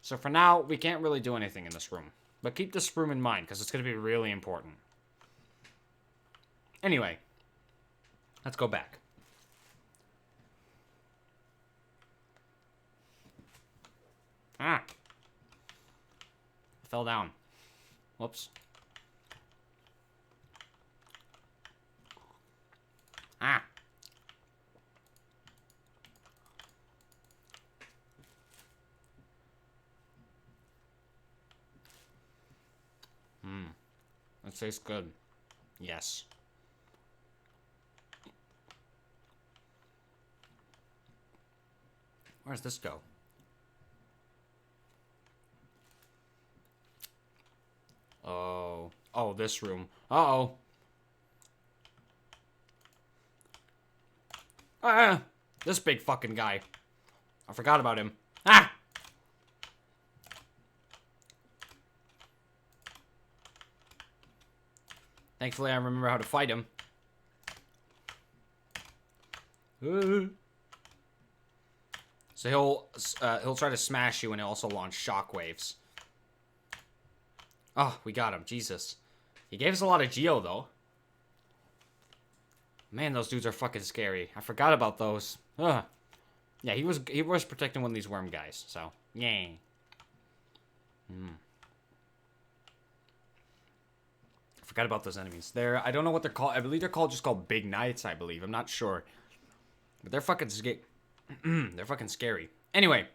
So for now, we can't really do anything in this room. But keep this room in mind, because it's going to be really important. Anyway, let's go back. I fell down. Whoops. That tastes good. Yes. Where does this go? Oh, this room. Uh-oh. This big fucking guy. I forgot about him. Thankfully, I remember how to fight him. So he'll try to smash you and he'll also launch shockwaves. Oh, we got him. Jesus. He gave us a lot of Geo, though. Man, those dudes are fucking scary. I forgot about those. Ugh. Yeah, he was protecting one of these worm guys, so yay. I forgot about those enemies. I don't know what they're called. I believe they're just called Big Knights, I believe. I'm not sure. But they're fucking they're fucking scary. Anyway,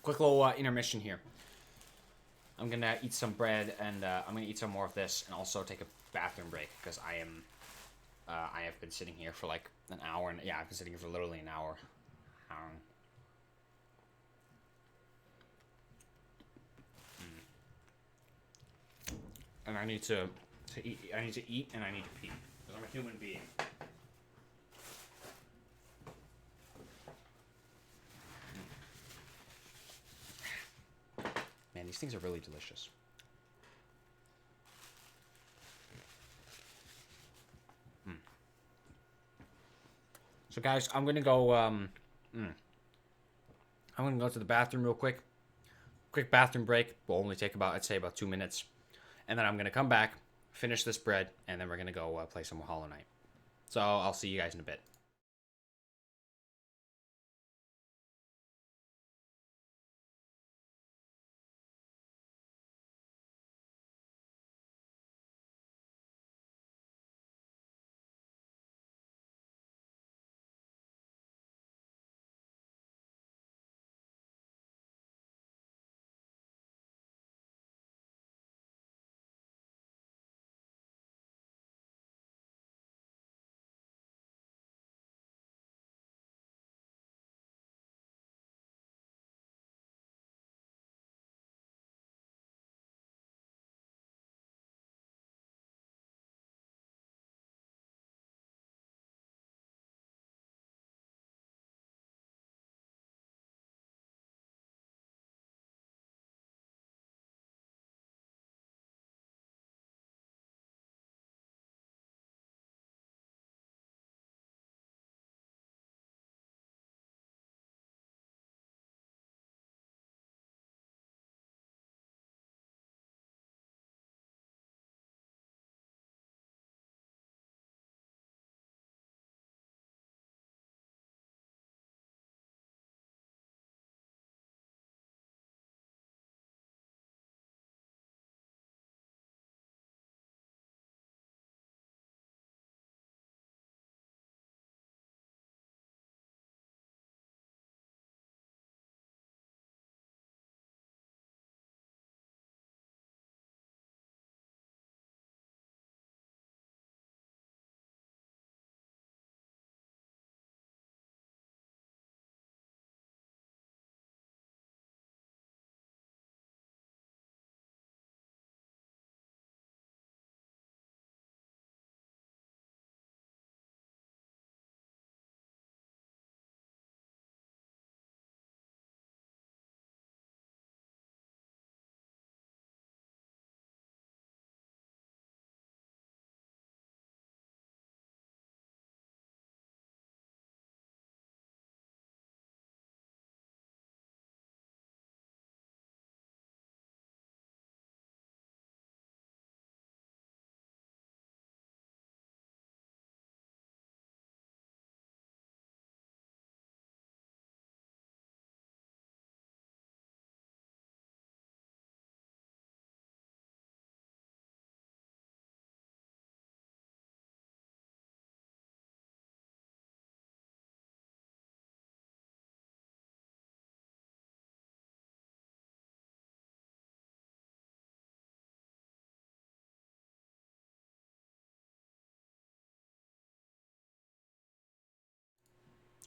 quick little intermission here. I'm gonna eat some bread and I'm gonna eat some more of this and also take a bathroom break because I have been sitting here for like an hour and yeah, I've been sitting here for literally an hour. And I need to eat. I need to eat and I need to pee because I'm a human being. Man, these things are really delicious. So guys, I'm gonna go. I'm gonna go to the bathroom real quick. Quick bathroom break. Will only take about, I'd say, about 2 minutes, and then I'm gonna come back, finish this bread, and then we're gonna go play some more Hollow Knight. So I'll see you guys in a bit.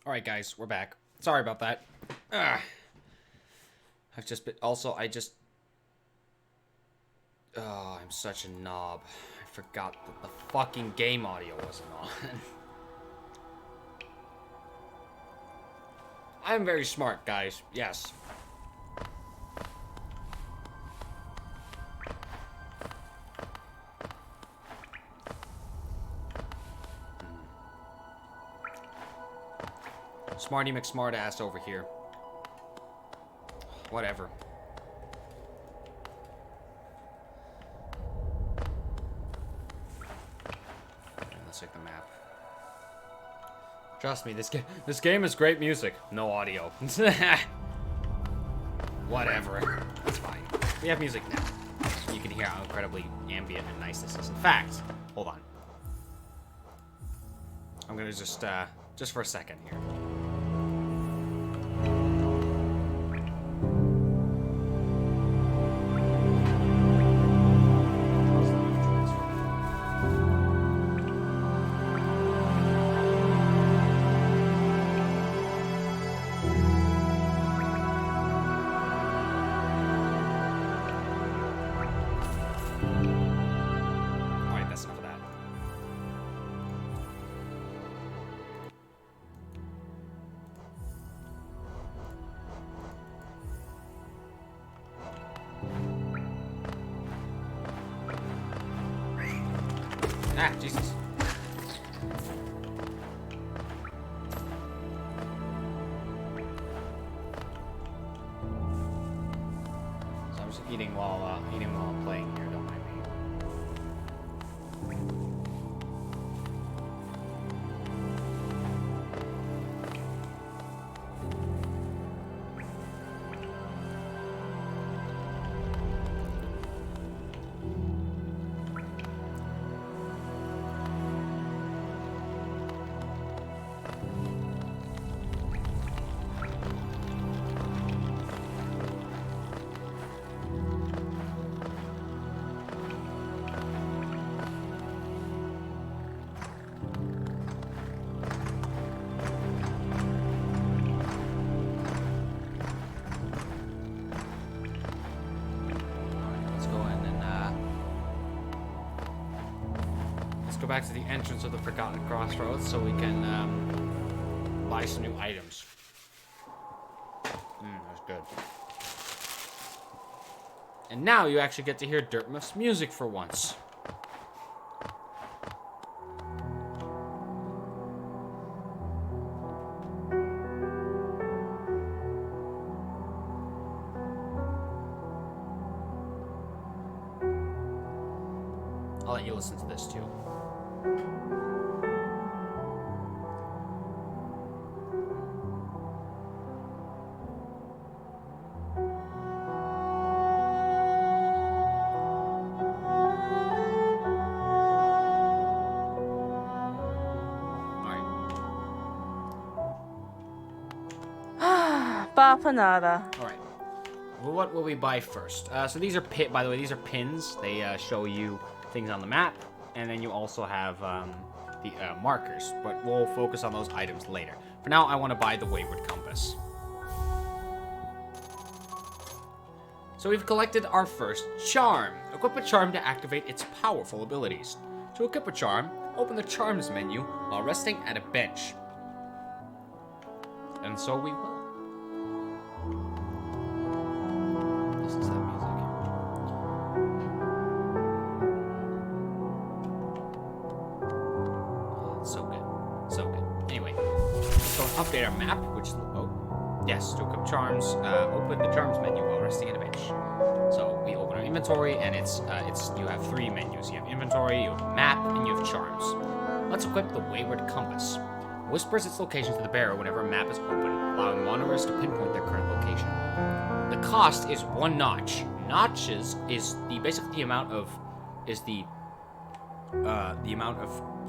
All right, guys, we're back. Sorry about that. I've just been. Also, oh, I'm such a knob. I forgot that the fucking game audio wasn't on. I'm very smart, guys. Yes. Smarty McSmartass over here. Whatever. Let's check the map. Trust me, this game is great music. No audio. Whatever. It's fine. We have music now. You can hear how incredibly ambient and nice this is. In fact, hold on. I'm gonna just for a second here. Ah, Jesus. So I'm just eating while I'm playing here, don't mind me. Back to the entrance of the Forgotten Crossroads so we can buy some new items. That's good. And now you actually get to hear Dirtmouth's music for once. I'll let you listen to this too. Panada. All right. Well, what will we buy first? So these are by the way, these are pins. They show you things on the map, and then you also have the markers. But we'll focus on those items later. For now, I want to buy the Wayward Compass. So we've collected our first charm. Equip a charm to activate its powerful abilities. To equip a charm, open the Charms menu while resting at a bench. And so we will. Listen to that music. So good. So good. Anyway, so update our map, which... Yes, to equip charms, open the Charms menu while resting at a bench. So we open our inventory, and you have three menus. You have inventory, you have map, and you have charms. Let's equip the Wayward Compass. Whispers its location to the bearer whenever a map is open, allowing wanderers to pinpoint their current location. The cost is 1 notch. Notches is basically the amount of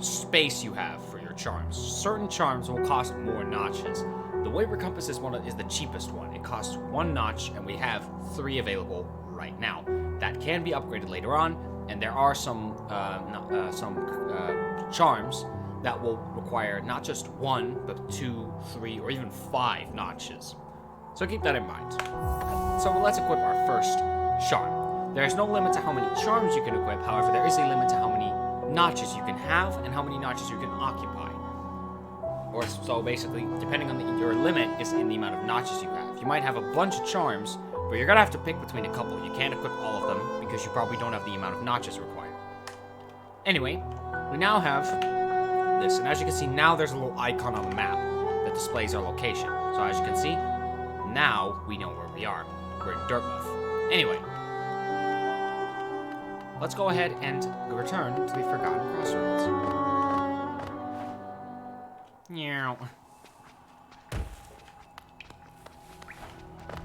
space you have for your charms. Certain charms will cost more notches. The Wayward Compass is the cheapest one. It costs 1 notch, and we have 3 available right now. That can be upgraded later on, and there are some charms that will require not just 1, but 2, 3, or even 5 notches. So keep that in mind. So let's equip our first charm. There is no limit to how many charms you can equip. However, there is a limit to how many notches you can have and how many notches you can occupy. So basically, depending on your limit is in the amount of notches you have. You might have a bunch of charms, but you're gonna have to pick between a couple. You can't equip all of them because you probably don't have the amount of notches required. Anyway, we now have this, and as you can see, now there's a little icon on the map that displays our location. So as you can see, now we know where we are. We're in Dartmouth. Anyway, let's go ahead and return to the Forgotten Crossroads. Meow.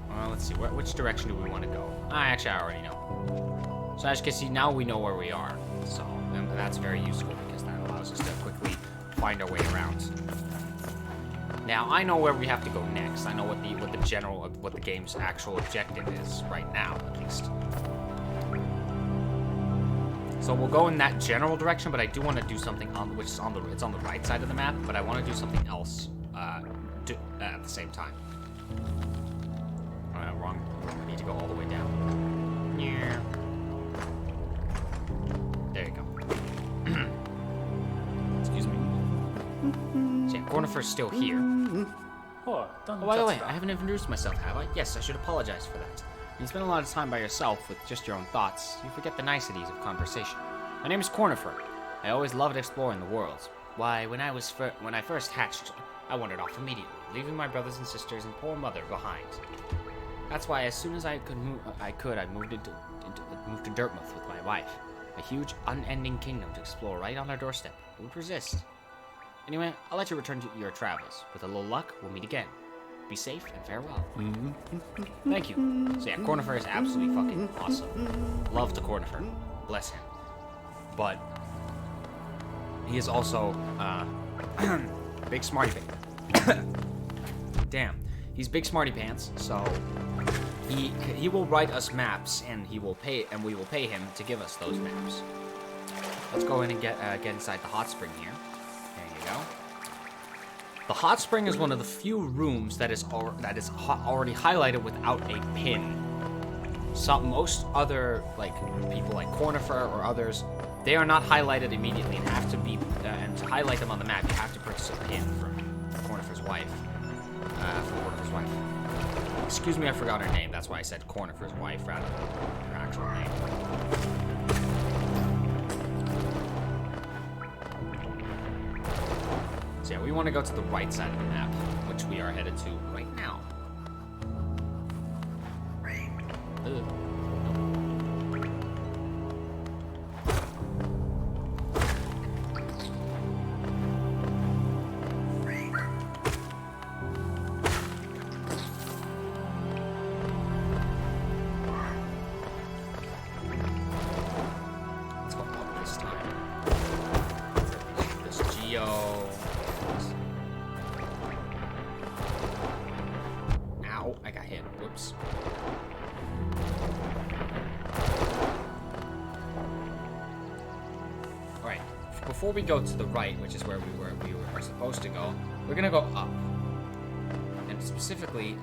Well, let's see. Which direction do we want to go? Actually, I already know. So as you can see, now we know where we are. So and that's very useful because that allows us to quickly find our way around. Now I know where we have to go next. I know what the game's actual objective is right now, at least. So we'll go in that general direction, but I do want to do something it's on the right side of the map, but I want to do something else at the same time. Wrong. I need to go all the way down. Yeah. There you go. Excuse me. See, Cornifer's still here. Oh, by the way, I haven't introduced myself, have I? Yes, I should apologize for that. When you spend a lot of time by yourself with just your own thoughts, you forget the niceties of conversation. My name is Cornifer. I always loved exploring the world. Why, when I first hatched, I wandered off immediately, leaving my brothers and sisters and poor mother behind. That's why, as soon as I moved to Dartmouth with my wife. A huge, unending kingdom to explore right on our doorstep. Who would resist? Anyway, I'll let you return to your travels. With a little luck, we'll meet again. Be safe and farewell. Thank you. So yeah, Cornifer is absolutely fucking awesome. Love to Cornifer. Bless him. But he is also big smarty pants. Damn. He's big smarty pants, so he will write us maps and we will pay him to give us those maps. Let's go in and get inside the hot spring here. There you go. The hot spring is one of the few rooms that is already highlighted without a pin. Most other people like Cornifer or others, they are not highlighted immediately and have to be and to highlight them on the map, you have to purchase a pin from Cornifer's wife. Excuse me, I forgot her name. That's why I said Cornifer's wife rather than her actual name. So yeah, we want to go to the right side of the map, which we are headed to right now. Ugh. Before we go to the right, which is where we were supposed to go, we're gonna go up, and specifically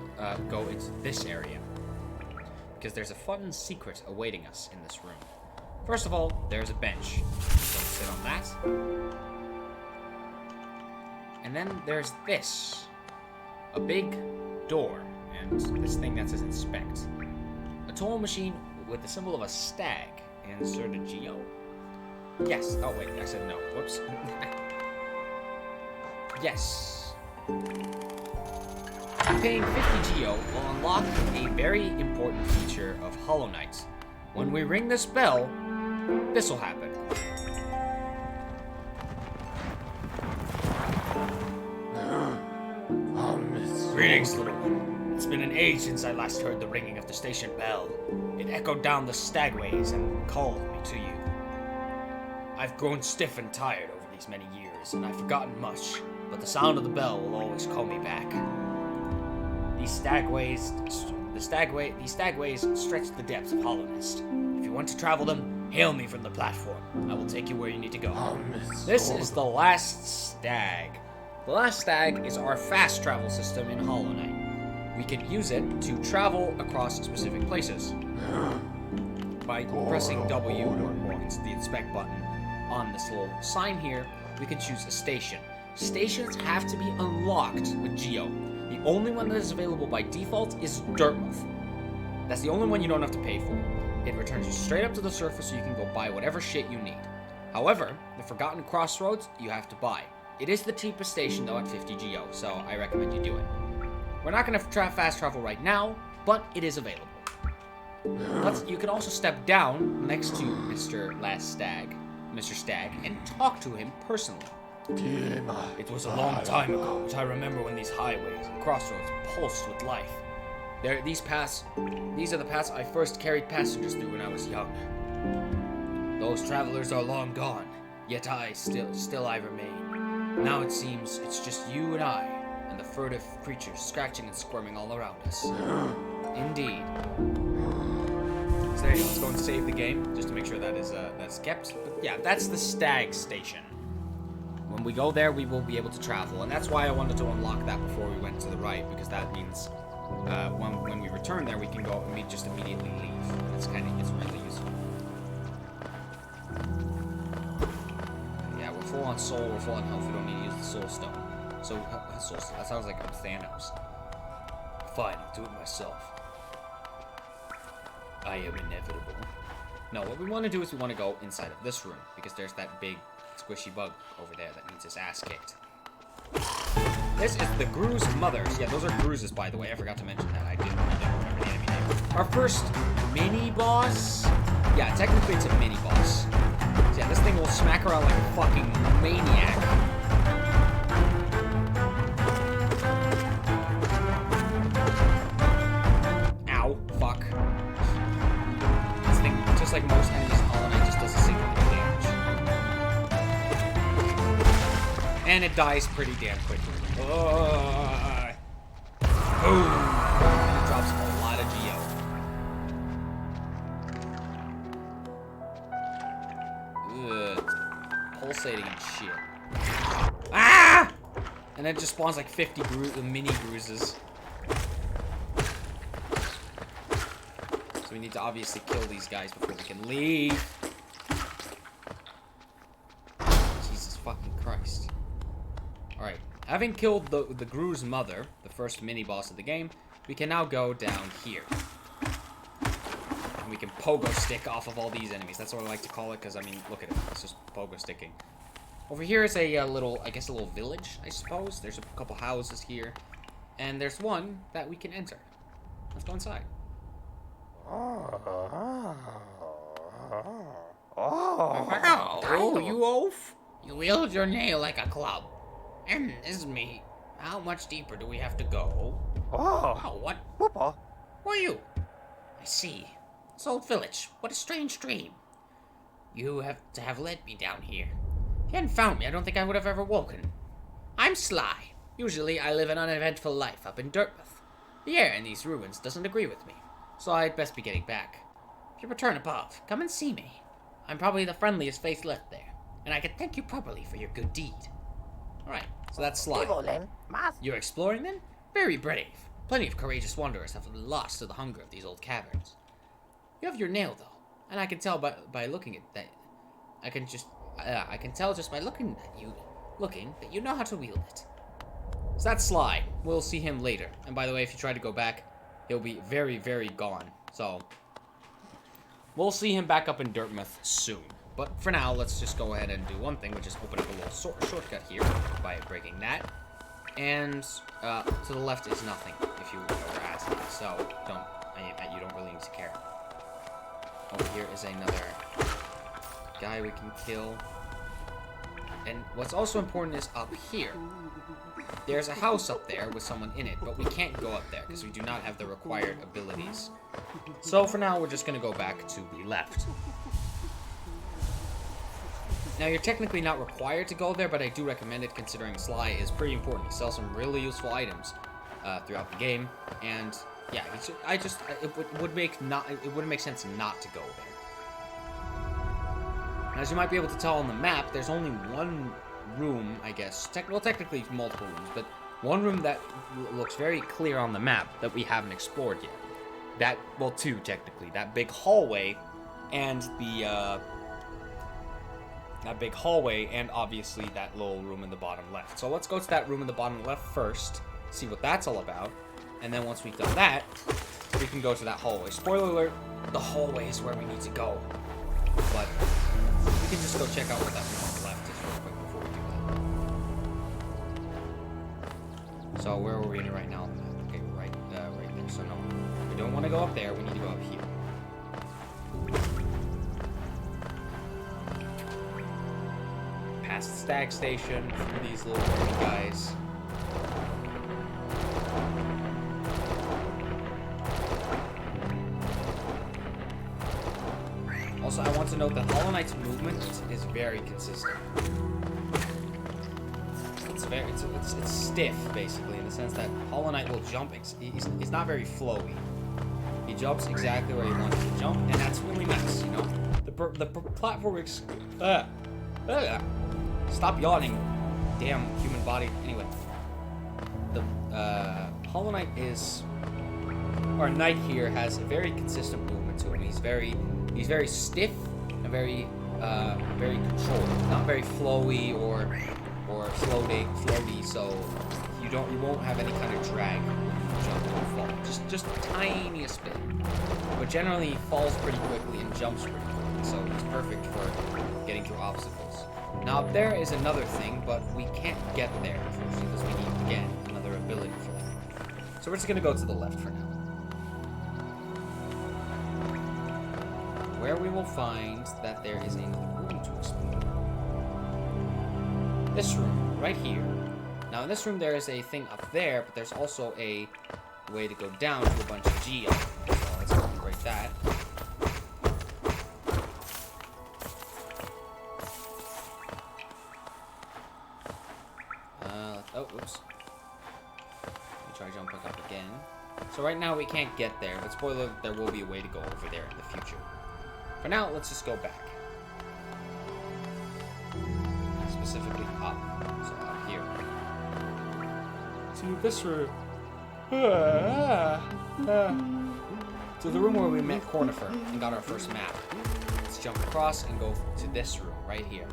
go into this area, because there's a fun secret awaiting us in this room. First of all, there's a bench. So sit on that, and then there's this, a big door, and this thing that says inspect. A tool machine with the symbol of a stag. Insert a geo. Yes. Oh, wait. I said no. Whoops. Yes. Paying 50 geo will unlock a very important feature of Hollow Knight. When we ring this bell, this will happen. Greetings, little one. It's been an age since I last heard the ringing of the station bell. It echoed down the stagways and called me to you. I've grown stiff and tired over these many years, and I've forgotten much, but the sound of the bell will always call me back. These stagways stretch the depths of Hollownest. If you want to travel them, hail me from the platform. I will take you where you need to go. This is the Last Stag. The Last Stag is our fast travel system in Hollow Knight. We can use it to travel across specific places. By pressing W, or the inspect button, on this little sign here, we can choose a station. Stations have to be unlocked with Geo. The only one that is available by default is Dartmouth. That's the only one you don't have to pay for. It returns you straight up to the surface so you can go buy whatever shit you need. However, the Forgotten Crossroads, you have to buy. It is the cheapest station, though, at 50 GO, so I recommend you do it. We're not going to fast travel right now, but it is available. You can also step down next to Mr. Stag, and talk to him personally. It was a long time ago, but I remember when these highways and crossroads pulsed with life. These are the paths I first carried passengers through when I was young. Those travelers are long gone, yet still I remain. Now it seems it's just you and I, and the furtive creatures scratching and squirming all around us. Indeed. So there you go, let's go and save the game, just to make sure that's kept. But yeah, that's the Stag Station. When we go there, we will be able to travel, and that's why I wanted to unlock that before we went to the right, because that means when we return there, we can go and just immediately leave. It's really useful. Yeah, we're full on soul, we're full on health. We don't need to use the soul stone. That sounds like Thanos. Fine, I'll do it myself. I am inevitable. No, what we want to do is we want to go inside of this room, because there's that big squishy bug over there that needs his ass kicked. This is the Gru's mothers. Yeah, those are Gru's, by the way. I forgot to mention that. I didn't remember the enemy name. Our first mini-boss? Yeah, technically it's a mini-boss. So yeah, this thing will smack around like a fucking maniac. Ow. Fuck. This thing, just like most enemies in Hollow Knight, just does a single hit damage. And it dies pretty damn quickly. Boom! And it drops a lot of geo. Ugh. Pulsating and shit. Ah! And then it just spawns like 50 mini Gruzes. So we need to obviously kill these guys before we can leave. Jesus fucking Christ. Alright. Having killed the Gru's mother, the first mini-boss of the game, we can now go down here. And we can pogo stick off of all these enemies. That's what I like to call it, because, I mean, look at it. It's just pogo sticking. Over here is a little village, I suppose. There's a couple houses here. And there's one that we can enter. Let's go inside. Oh, you oaf! You wield your nail like a club. This is me. How much deeper do we have to go? Oh, what? Who are you? I see. This old village. What a strange dream. You have to have led me down here. If you hadn't found me, I don't think I would have ever woken. I'm Sly. Usually, I live an uneventful life up in Dartmouth. The air in these ruins doesn't agree with me, so I'd best be getting back. If you return above, come and see me. I'm probably the friendliest face left there, and I can thank you properly for your good deed. Alright, so that's Sly. You're exploring then? Very brave. Plenty of courageous wanderers have been lost to the hunger of these old caverns. You have your nail though, and I can tell by looking at that. I can tell just by looking that you know how to wield it. So that's Sly. We'll see him later. And by the way, if you try to go back, he'll be very, very gone. So we'll see him back up in Dartmouth soon. But for now, let's just go ahead and do one thing, which is open up a little shortcut here by breaking that. And to the left is nothing, if you were asking. So you don't really need to care. Over here is another guy we can kill. And what's also important is up here. There's a house up there with someone in it, but we can't go up there because we do not have the required abilities. So for now, we're just going to go back to the left. Now, you're technically not required to go there, but I do recommend it considering Sly is pretty important. He sells some really useful items throughout the game, and yeah, it wouldn't make sense not to go there. And as you might be able to tell on the map, there's only one room, I guess. Technically multiple rooms, but one room that looks very clear on the map that we haven't explored yet. Two technically. That big hallway, and and obviously that little room in the bottom left. So let's go to that room in the bottom left first, see what that's all about, and then once we've done that, we can go to that hallway. Spoiler alert, the hallway is where we need to go. But we can just go check out what that room on the left is real quick before we do that. So where are we in right now? Okay, right there. So no, we don't want to go up there. We need to go up here. Past the stag station, through these little wormy guys. Also, I want to note that Hollow Knight's movement is very consistent. It's stiff, basically, in the sense that Hollow Knight will jump. He's not very flowy. He jumps exactly where he wants to jump, and that's really nice, you know? The platform stop yawning, damn human body. Anyway, the Hollow Knight is... Our knight here has a very consistent movement to him. He's very stiff and very controlled. Not very flowy or floaty, so you won't have any kind of drag when you jump and fall. Just the tiniest bit. But generally he falls pretty quickly and jumps pretty quickly, so it's perfect for getting through obstacles. Now up there is another thing, but we can't get there, unfortunately, because we need, again, another ability for that. So we're just gonna go to the left for now. Where we will find that there is another room to explore. This room, right here. Now in this room there is a thing up there, but there's also a way to go down to a bunch of geo. So let's go and break that. Oh, oops. Let me try jumping up again. So right now we can't get there, but spoiler, there will be a way to go over there in the future. For now, let's just go back. Specifically up. So up here. To this room. To the room where we met Cornifer and got our first map. Let's jump across and go to this room right here.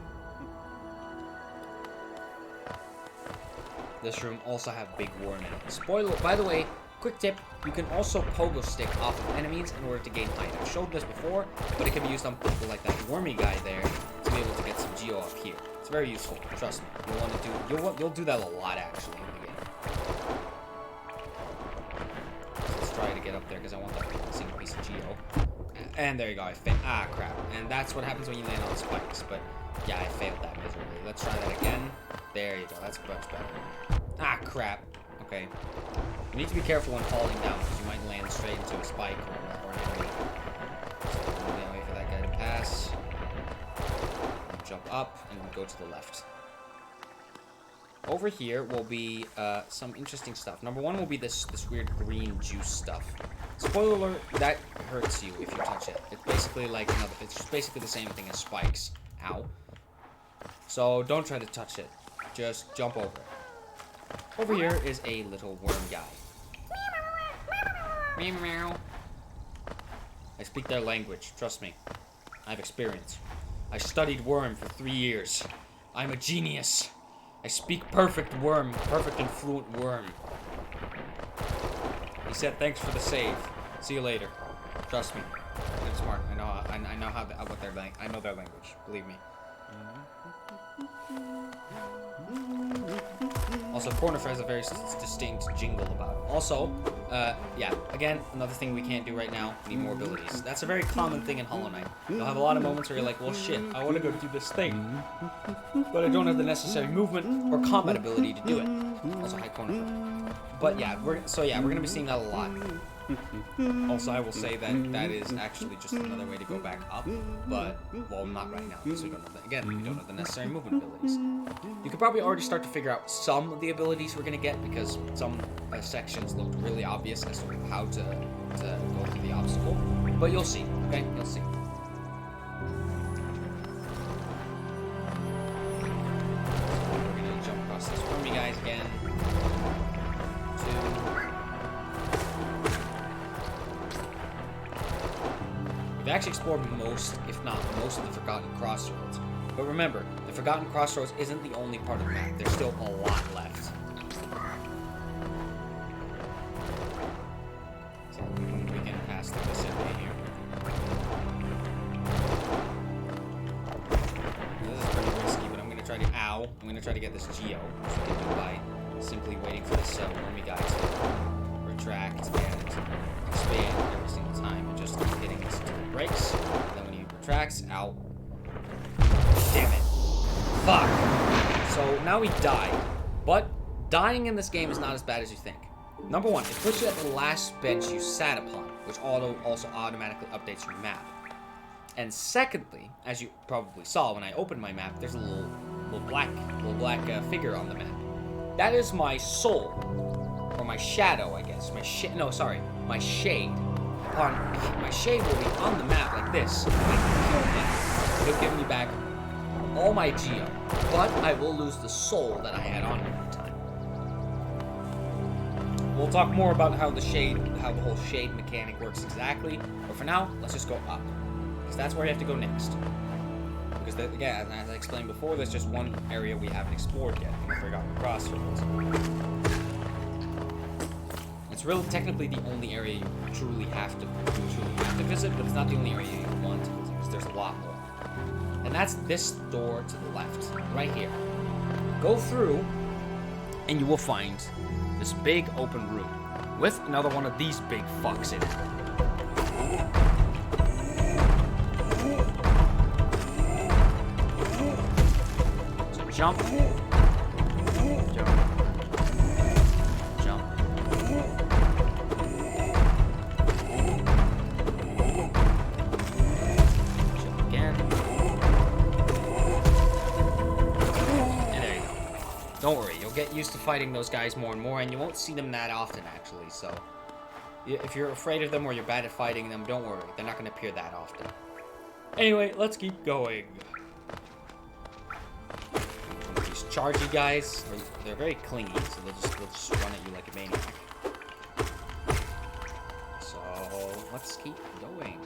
This room also have big worm in it. Spoiler, by the way, quick tip, you can also pogo stick off of enemies in order to gain height. I've showed this before, but it can be used on people like that wormy guy there to be able to get some geo up here. It's very useful, trust me. You'll do that a lot actually in the game. So let's try to get up there because I want that single piece of geo. And there you go, I failed. Ah, crap. And that's what happens when you land on spikes, but yeah, I failed that miserably. Let's try that again. There you go, that's much better. Ah, crap. Okay. You need to be careful when falling down because you might land straight into a spike or an enemy. So wait for that guy to pass. Jump up and go to the left. Over here will be some interesting stuff. Number one will be this weird green juice stuff. Spoiler alert, that hurts you if you touch it. It's basically like it's basically the same thing as spikes. Ow. So don't try to touch it. Just jump over it. Over here is a little worm guy. Meow meow. I speak their language, trust me. I have experience. I studied worm for 3 years. I'm a genius. I speak perfect and fluent worm. He said thanks for the save. See you later. Trust me. I'm smart. I know what their language. I know their language. Believe me. Also, Cornifer has a very distinct jingle about it. Also, yeah, again, another thing we can't do right now, we need more abilities. That's a very common thing in Hollow Knight. You'll have a lot of moments where you're like, well, shit, I want to go do this thing, but I don't have the necessary movement or combat ability to do it. Also, hi, Cornifer. But yeah, we're going to be seeing that a lot. Also, I will say that that is actually just another way to go back up, but, well, not right now, because we don't know that. Again, we don't have the necessary movement abilities. You could probably already start to figure out some of the abilities we're going to get, because some sections looked really obvious as to how to go through the obstacle, but you'll see, okay? You'll see. So we're going to jump across these wormy guys again. We've actually explored most, if not most, of the Forgotten Crossroads. But remember, the Forgotten Crossroads isn't the only part of the map. There's still a lot left. So we can pass through this area here. This is pretty risky, but I'm going to try to... Ow! I'm going to try to get this geo, which we can do by simply waiting for this spin every single time and just keep hitting this until it breaks. And then when he retracts, ow. Damn it. Fuck. So now he died. But dying in this game is not as bad as you think. Number one, it puts you at the last bench you sat upon, which also automatically updates your map. And secondly, as you probably saw when I opened my map, there's a little black figure on the map. That is my soul, or my shadow, I guess. My shade. My shade. My shade will be on the map like this. If I kill him, it'll give me back all my geo, but I will lose the soul that I had on me at the time. We'll talk more about how the whole shade mechanic works exactly. But for now, let's just go up, because that's where you have to go next. Because again, as I explained before, there's just one area we haven't explored yet in the Forgotten Crossroads. It's really technically the only area you truly have to visit, but it's not the only area you want to visit, because there's a lot more. And that's this door to the left, right here. Go through, and you will find this big open room with another one of these big fucks in it. So jump. Jump. Jump. Jump again. And there you go. Don't worry, you'll get used to fighting those guys more and more, and you won't see them that often, actually, so if you're afraid of them or you're bad at fighting them, don't worry, they're not going to appear that often. Anyway, let's keep going. These chargy guys, they're very clingy, so they'll just run at you like a maniac. So, let's keep going.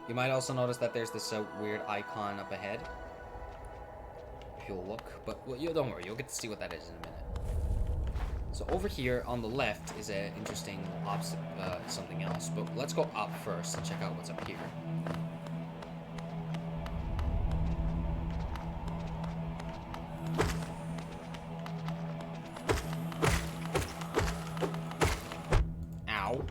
You might also notice that there's this weird icon up ahead. If you'll look, but don't worry, you'll get to see what that is in a minute. So over here on the left is an interesting something else, but let's go up first and check out what's up here. Ow.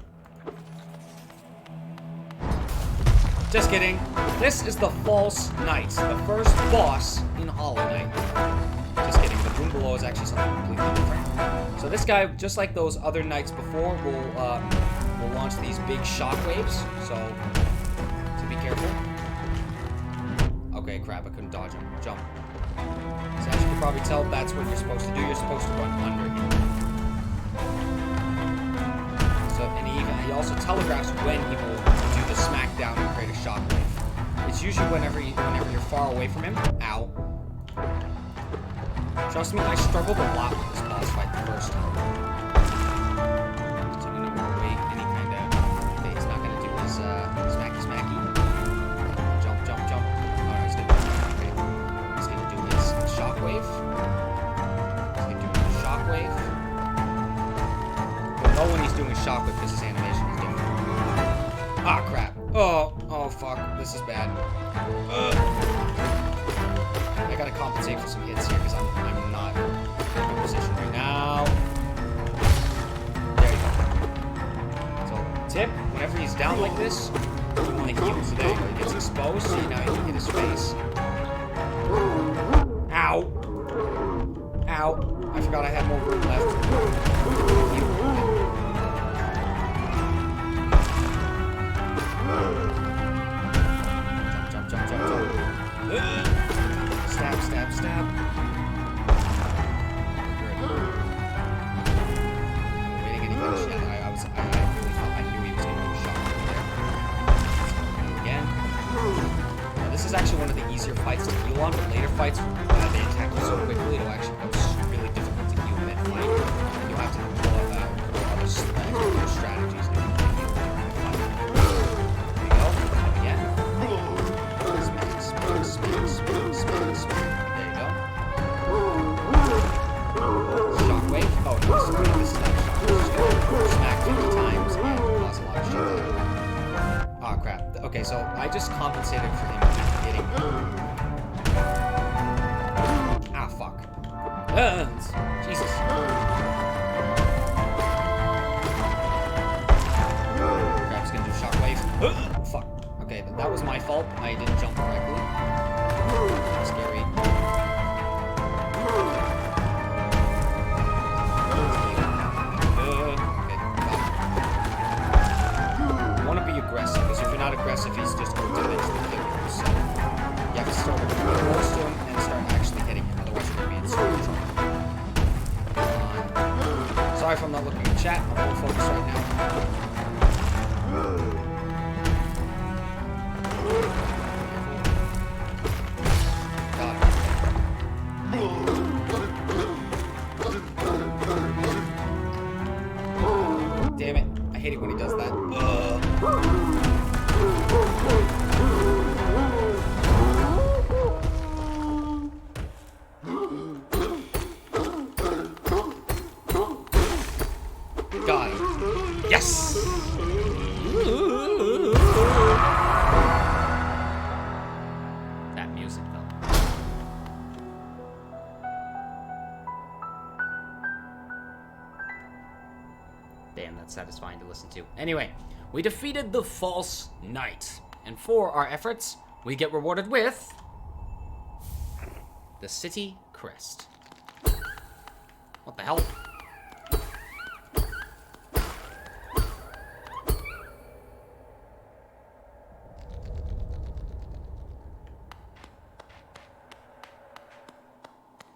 Just kidding. This is the False Knight, the first boss in Hollow Knight. Just kidding, the room below is actually something completely different. So this guy, just like those other knights before, will launch these big shockwaves, so be careful. Okay, crap, I couldn't dodge him. Jump. So as you can probably tell, that's what you're supposed to do. You're supposed to run under him. So, and he also telegraphs when he will do the smackdown and create a shockwave. It's usually whenever you're far away from him. Ow. Trust me, I struggled a lot with this boss fight the first time. So I'm gonna move away any kind of... Okay, he's not gonna do his smacky. Jump. Alright, he's gonna do it. Okay. He's gonna do his shockwave. You'll know when he's doing a shockwave because his animation is different. Ah, crap. Oh, fuck. This is bad. I gotta compensate for some hits here because I'm not in a good position right now. There you go. So, tip, whenever he's down like this, when he heals, there you go. He gets exposed, see, now he can hit his face. Ow! I forgot I had more room left. Jump. Stab. Waiting any kind of shit. I really thought I knew he was going to do a shot over there. Again. Now, this is actually one of the easier fights to heal on, but later fights, they attack you so quickly, it'll actually go really difficult to heal mid-fight. You'll have to pull up other strategies to heal mid-fight. There you go. Again. Smack. Shockwave? Oh, no, this is not a shockwave. Smack 50 times and cause a lot of shit. Oh, crap. Okay, so I just compensated for him hitting. Ah, fuck. Jesus. Fuck. Okay, that was my fault. I didn't jump correctly. Scary. Okay, you want to be aggressive, because if you're not aggressive, he's just going to eventually kill you. So you have to start getting close to him and start actually hitting him, otherwise you're going to be in so much trouble. Sorry if I'm not looking at chat. I'm full focus right now. Got it. Damn it. I hate it when he does that. Got it. Yes! That music, though. Damn, that's satisfying to listen to. Anyway, we defeated the False Knight. And for our efforts, we get rewarded with the City Crest. What the hell?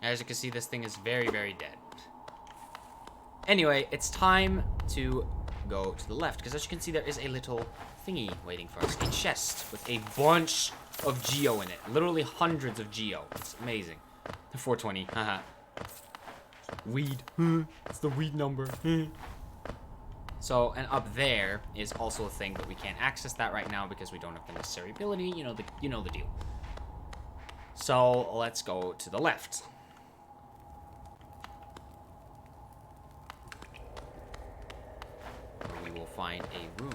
As you can see, this thing is very, very dead. Anyway, it's time to go to the left, because as you can see, there is a little thingy waiting for us. A chest with a bunch of geo in it. Literally hundreds of geo. It's amazing. 420. Haha. Weed. It's the weed number. So, and up there is also a thing, but we can't access that right now because we don't have the necessary ability. You know the deal. So, let's go to the left. We will find a room.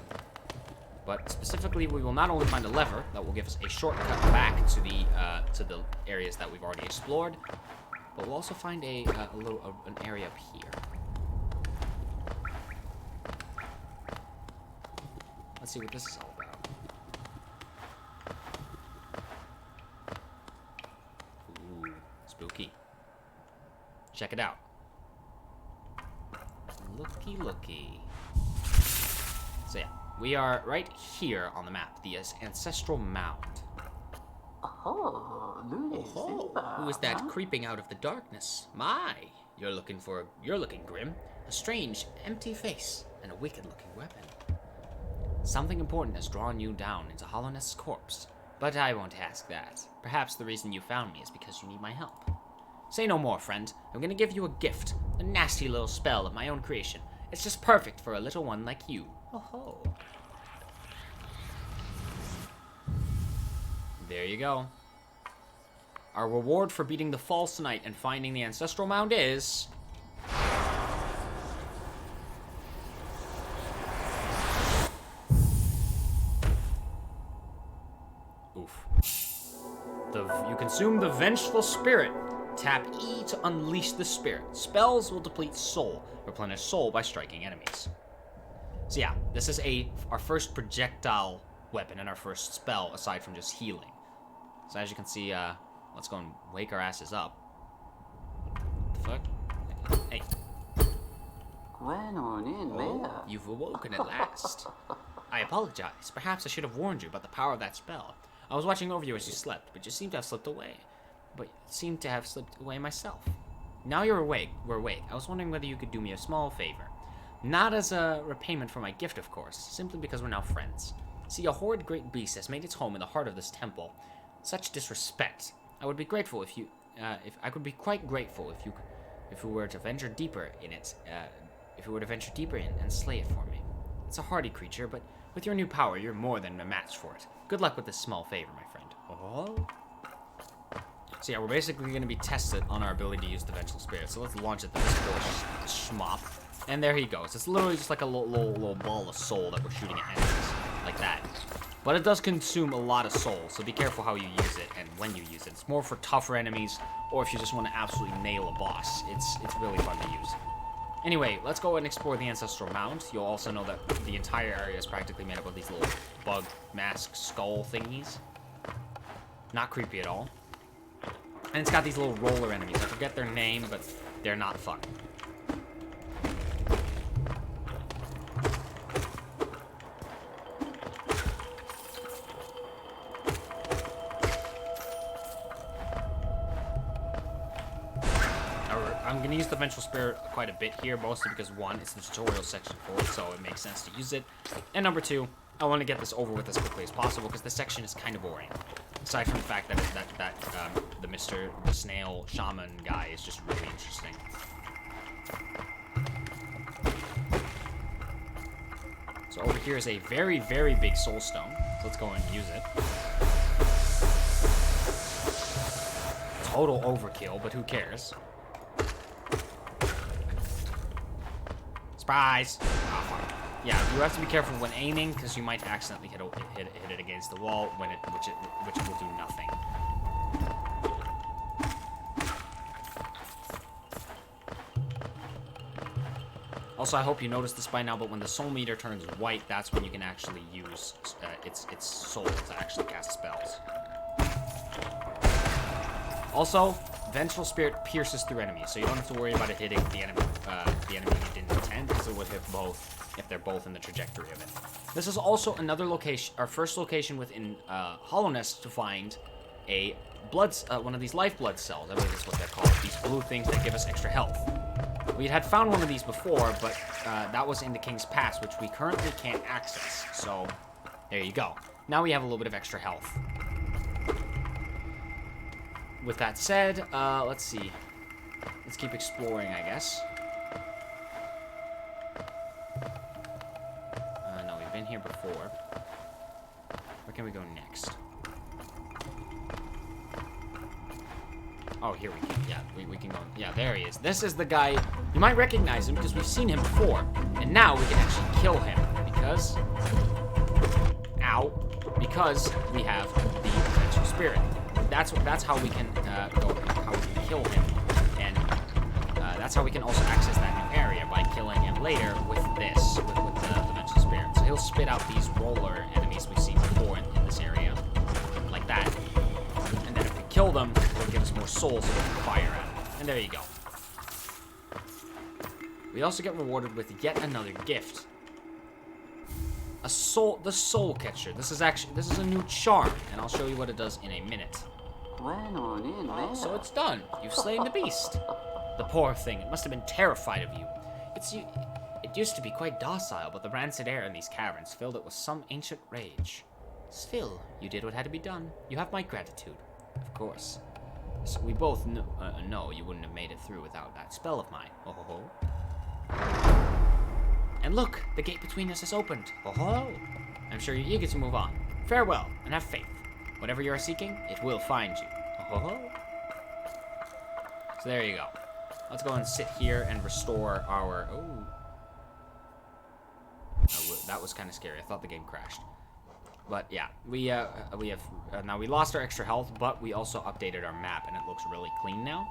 But specifically, we will not only find a lever that will give us a shortcut back to the areas that we've already explored, but we'll also find an area up here. Let's see what this is all about. Ooh, spooky. Check it out. Looky, looky. So yeah, we are right here on the map, the Ancestral Mount. Oh, Who is that creeping out of the darkness? My, you're looking grim. A strange, empty face and a wicked-looking weapon. Something important has drawn you down into Hollowness' corpse, but I won't ask that. Perhaps the reason you found me is because you need my help. Say no more, friend. I'm gonna give you a gift, a nasty little spell of my own creation. It's just perfect for a little one like you. Oh-ho. There you go. Our reward for beating the False Knight and finding the Ancestral Mount is... Oof. You consume the Vengeful Spirit. Tap E to unleash the spirit. Spells will deplete soul. Replenish soul by striking enemies. So yeah, this is our first projectile weapon and our first spell aside from just healing. So as you can see, let's go and wake our asses up. What the fuck? Hey. Oh, you've awoken at last. I apologize. Perhaps I should have warned you about the power of that spell. I was watching over you as you slept, but you seem to have slipped away. Myself. Now we're awake. I was wondering whether you could do me a small favor. Not as a repayment for my gift, of course, simply because we're now friends. See, a horrid great beast has made its home in the heart of this temple. Such disrespect. I would be grateful if you were to venture deeper in it, and slay it for me. It's a hardy creature, but with your new power, you're more than a match for it. Good luck with this small favor, my friend. Oh. So yeah, we're basically going to be tested on our ability to use the Vengeful Spirit. So let's launch it at this little schmop. And there he goes. It's literally just like a little ball of soul that we're shooting at enemies. Like that. But it does consume a lot of soul, so be careful how you use it and when you use it. It's more for tougher enemies, or if you just want to absolutely nail a boss. It's really fun to use. Anyway, let's go and explore the Ancestral Mount. You'll also know that the entire area is practically made up of these little bug mask skull thingies. Not creepy at all. And it's got these little roller enemies. I forget their name, but they're not fun. I'm going to use the Vengeful Spirit quite a bit here, mostly because, one, it's the tutorial section for it, so it makes sense to use it. And number two, I want to get this over with as quickly as possible, because this section is kind of boring. Aside from the fact that the snail shaman guy is just really interesting. So over here is a very, very big soul stone. So let's go and use it. Total overkill, but who cares? Surprise! Oh, fuck. Yeah, you have to be careful when aiming, because you might accidentally hit it against the wall, which will do nothing. Also, I hope you noticed this by now, but when the soul meter turns white, that's when you can actually use its soul to actually cast spells. Also, Vengeful Spirit pierces through enemies, so you don't have to worry about it hitting the enemy you didn't intend, because it would hit both if they're both in the trajectory of it. This is also another location, our first location within Hollowness to find a one of these lifeblood cells. I believe that's what they're called. These blue things that give us extra health. We had found one of these before, but that was in the King's Pass, which we currently can't access. So there you go. Now we have a little bit of extra health. With that said, let's see. Let's keep exploring, I guess. No, we've been here before. Where can we go next? Oh, here we can. Yeah, we can go. Yeah, there he is. This is the guy. You might recognize him because we've seen him before. And now we can actually kill him because... Ow. Because we have the Vengeful Spirit. That's how we can how we can kill him, and that's how we can also access that new area by killing him later with this, with the Vengeful Spirit. So he'll spit out these roller enemies we've seen before in this area, like that. And then if we kill them, it'll give us more souls so we can fire at them. And there you go. We also get rewarded with yet another gift. The Soul Catcher. This is a new charm, and I'll show you what it does in a minute. So it's done. You've slain the beast. The poor thing. It must have been terrified of you. It used to be quite docile, but the rancid air in these caverns filled it with some ancient rage. Still, you did what had to be done. You have my gratitude. Of course. So we both know you wouldn't have made it through without that spell of mine. Oh ho ho. And look, the gate between us is opened. Oh ho. I'm sure you're eager to move on. Farewell, and have faith. Whatever you are seeking, it will find you. Oh ho ho. So there you go. Let's go and sit here and restore our... Oh. That was kind of scary. I thought the game crashed. But yeah, we have now we lost our extra health, but we also updated our map, and it looks really clean now.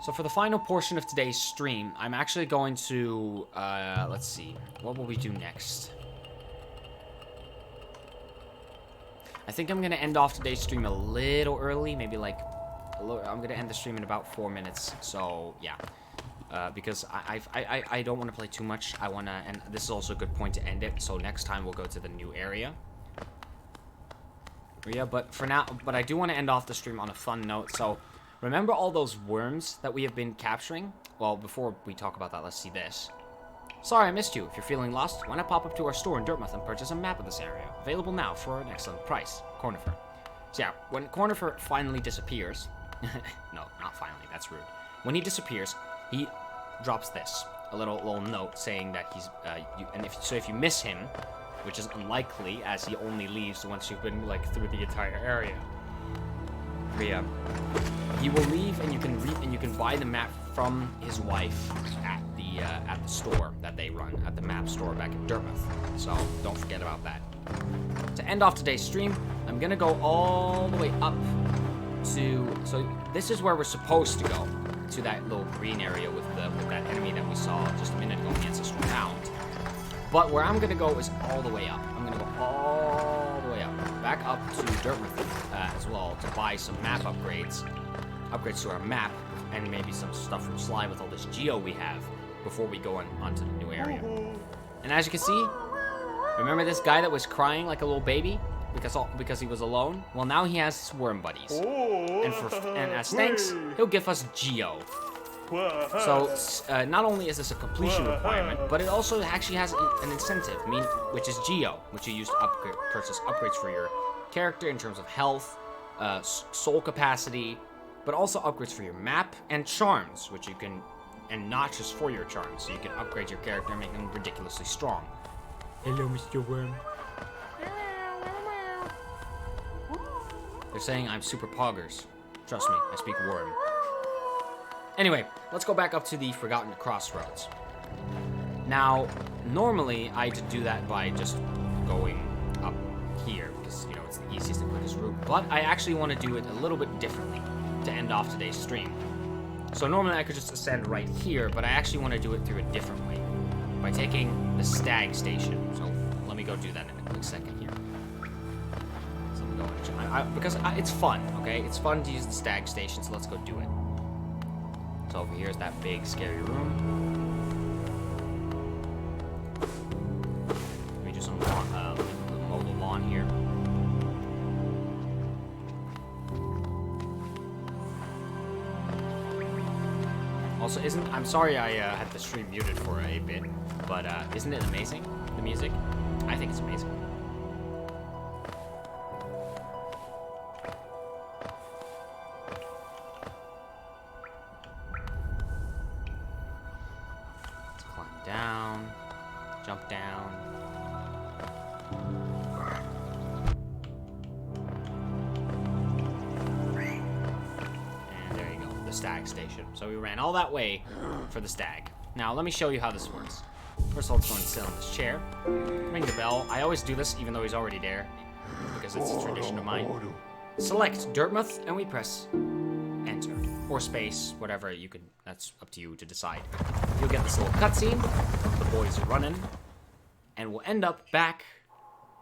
So for the final portion of today's stream, I'm actually going to let's see, what will we do next? I think I'm gonna end off today's stream a little early, maybe like I'm gonna end the stream in about 4 minutes. So yeah. Because I don't want to play too much. I want to, and this is also a good point to end it. So next time we'll go to the new area. Yeah, but for now, I do want to end off the stream on a fun note. So remember all those worms that we have been capturing? Well, before we talk about that, let's see this. Sorry I missed you. If you're feeling lost, why not pop up to our store in Dirtmouth and purchase a map of this area. Available now for an excellent price. Cornifer. So yeah, when Cornifer finally disappears... no, not finally, that's rude. When he disappears, he drops this, a little note saying that he's if you miss him, which is unlikely as he only leaves once you've been like through the entire area. But yeah, he will leave, and you can buy the map from his wife at the store that they run at the map store back in Dirtmouth. So don't forget about that. To end off today's stream, I'm gonna go all the way up to, so this is where we're supposed to go. to that little green area with that enemy that we saw just a minute ago, the Ancestral Mount. But where I'm gonna go is all the way up. I'm gonna go all the way up, back up to Dartmouth as well to buy some map upgrades to our map, and maybe some stuff from Sly with all this geo we have before we go onto the new area. And as you can see, remember this guy that was crying like a little baby because he was alone? Well, now he has swarm buddies, and as thanks, he'll give us geo. So not only is this a completion requirement, but it also actually has an incentive, which is geo, which you use to purchase upgrades for your character in terms of health, soul capacity, but also upgrades for your map and charms, which you can, and notches for your charms, so you can upgrade your character and make them ridiculously strong. Hello, Mr. Worm. They're saying I'm super poggers. Trust me, I speak worm. Anyway, let's go back up to the Forgotten Crossroads. Now, normally I'd do that by just going up here, because, you know, it's the easiest and quickest route, but I actually want to do it a little bit differently to end off today's stream. So normally I could just ascend right here, but I actually want to do it through a different way, by taking the Stag Station. So let me go do that in a quick second here. So I'm going because it's fun, okay? It's fun to use the Stag Station, so let's go do it. So over here is that big, scary room. Let me do some mow the lawn here. Also, I'm sorry I had the stream muted for a bit, but isn't it amazing, the music? I think it's amazing. Let's climb down, jump down. The Stag Station. So we ran all that way for the stag. Now let me show you how this works. First of all, let's go and sit on this chair. Ring the bell. I always do this even though he's already there, because it's a tradition of mine. Select Dartmouth and we press enter or space, whatever you can. That's up to you to decide. You'll get this little cutscene. The boys are running, and we'll end up back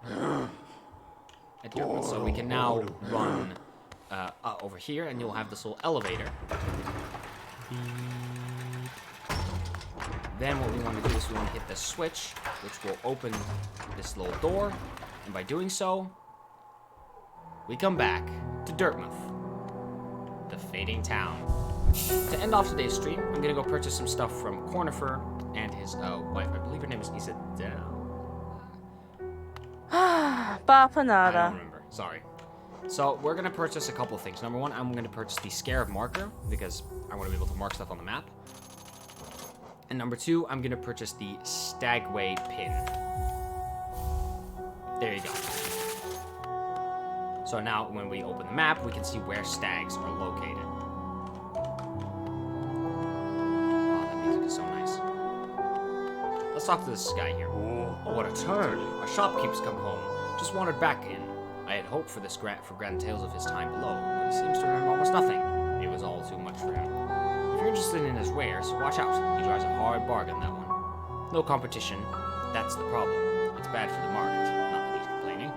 at Dartmouth. So we can now run over here, and you'll have this little elevator. Then what we want to do is we want to hit the switch, which will open this little door, and by doing so, we come back to Dartmouth, the fading town. To end off today's stream, I'm gonna go purchase some stuff from Cornifer and his wife. I believe her name is Isadel. I don't remember. Sorry. So we're gonna purchase a couple of things. Number one, I'm gonna purchase the Scarab Marker because I want to be able to mark stuff on the map. And number two, I'm gonna purchase the Stagway pin. There you go. So now when we open the map, we can see where stags are located. Oh, that music is so nice. Let's talk to this guy here. Oh, what a turn. Our shopkeep's come home. Just wandered back in. I had hoped for this grand tales of his time below, but he seems to remember almost nothing. It was all too much for him. If you're interested in his wares, watch out. He drives a hard bargain, that one. No competition. That's the problem. It's bad for the market. Not that he's complaining.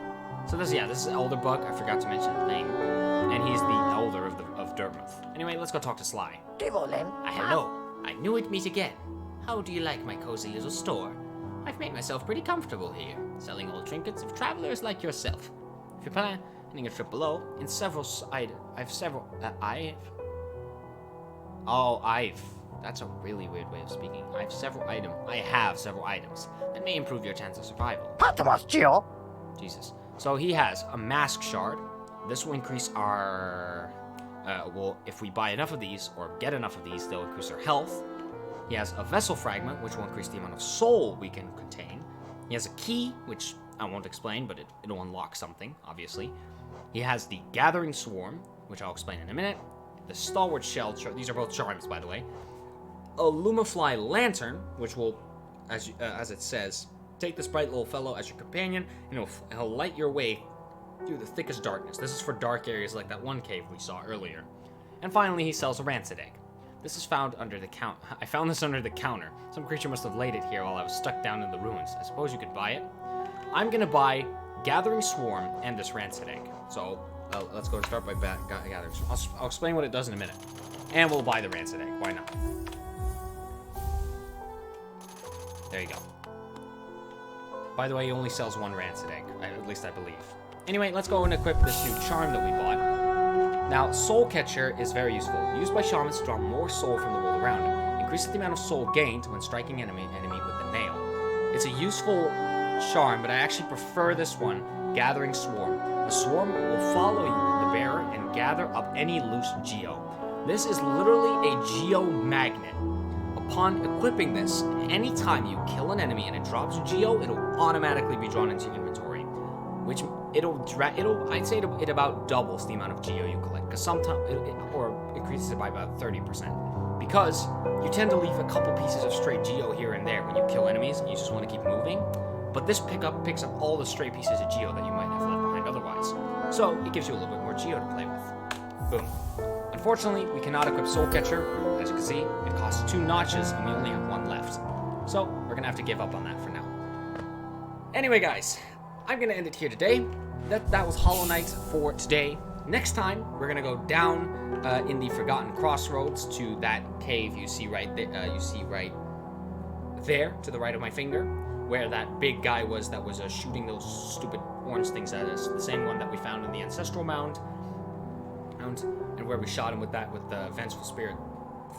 So this is Elderbug. I forgot to mention his name. And he's the elder of Dartmouth. Anyway, let's go talk to Sly. Hello. I knew we'd meet again. How do you like my cozy little store? I've made myself pretty comfortable here, selling old trinkets of travelers like yourself. If you're planning a trip below, that's a really weird way of speaking. I have several items that may improve your chance of survival. Jesus. So he has a mask shard. This will increase our, if we buy enough of these, or get enough of these, they'll increase our health. He has a vessel fragment, which will increase the amount of soul we can contain. He has a key, which I won't explain, but it'll unlock something, obviously. He has the Gathering Swarm, which I'll explain in a minute. The Stalwart Shell, these are both charms, by the way. A Lumafly Lantern, which will, as it says, take this bright little fellow as your companion, and he'll light your way through the thickest darkness. This is for dark areas like that one cave we saw earlier. And finally, he sells a Rancid Egg. This is found under the I found this under the counter. Some creature must have laid it here while I was stuck down in the ruins. I suppose you could buy it. I'm gonna buy Gathering Swarm and this Rancid Egg. So let's go and start by Gathering Swarm. I'll explain what it does in a minute. And we'll buy the Rancid Egg. Why not? There you go. By the way, he only sells one Rancid Egg. At least I believe. Anyway, let's go and equip this new charm that we bought. Now, Soul Catcher is very useful. Used by shamans to draw more soul from the world around him. Increases the amount of soul gained when striking enemy with the nail. It's a useful charm, but I actually prefer this one, Gathering Swarm. The swarm will follow you, the bearer, and gather up any loose geo. This is literally a geo magnet. Upon equipping this, anytime you kill an enemy and it drops geo, it'll automatically be drawn into your inventory, which I'd say it about doubles the amount of geo you collect, because sometimes or increases it by about 30%, because you tend to leave a couple pieces of stray geo here and there when you kill enemies and you just want to keep moving, but this picks up all the stray pieces of geo that you might have left behind otherwise, so it gives you a little bit more geo to play with. Boom. Unfortunately, we cannot equip Soul Catcher. As you can see, it costs 2 notches and we only have 1 left, so we're gonna have to give up on that for now. Anyway, guys, I'm gonna end it here today. That was Hollow Knight for today. Next time, we're gonna go down in the Forgotten Crossroads to that cave you see right there. To the right of my finger, where that big guy was that was shooting those stupid orange things at us. The same one that we found in the Ancestral Mount, and where we shot him with the Vengeful Spirit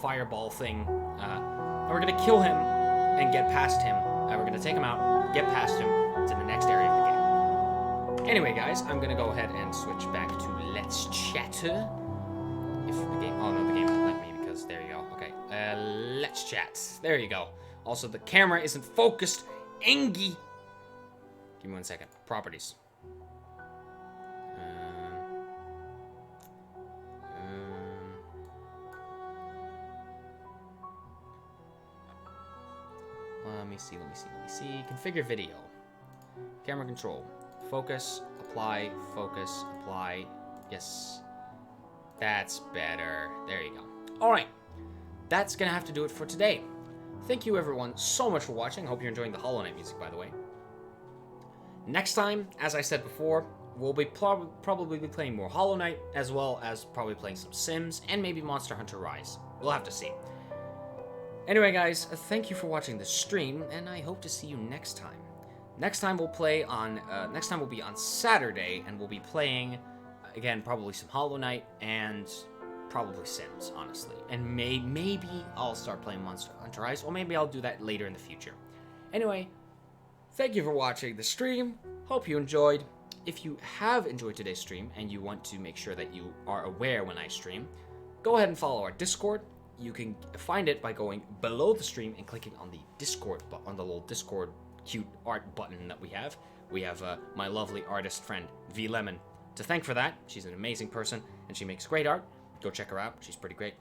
fireball thing. And we're gonna kill him and get past him. We're gonna take him out, get past him to the next area of the game. Anyway, guys, I'm gonna go ahead and switch back to Let's Chatter. If the game, oh no, the game won't let me because there you go. Okay, Let's Chat. There you go. Also, the camera isn't focused. Engie. Give me 1 second. Properties. Let me see. Configure video. Camera control. Focus, apply, focus, apply. Yes. That's better. There you go. Alright. That's gonna have to do it for today. Thank you everyone so much for watching. Hope you're enjoying the Hollow Knight music, by the way. Next time, as I said before, we'll be probably be playing more Hollow Knight, as well as probably playing some Sims, and maybe Monster Hunter Rise. We'll have to see. Anyway, guys, thank you for watching the stream, and I hope to see you next time. Next time we'll be on Saturday, and we'll be playing, again, probably some Hollow Knight, and probably Sims, honestly. And maybe I'll start playing Monster Hunter Rise, or maybe I'll do that later in the future. Anyway, thank you for watching the stream. Hope you enjoyed. If you have enjoyed today's stream, and you want to make sure that you are aware when I stream, go ahead and follow our Discord. You can find it by going below the stream and clicking on the Discord, on the little Discord cute art button that we have. We have my lovely artist friend, V Lemon, to thank for that. She's an amazing person, and she makes great art. Go check her out. She's pretty great.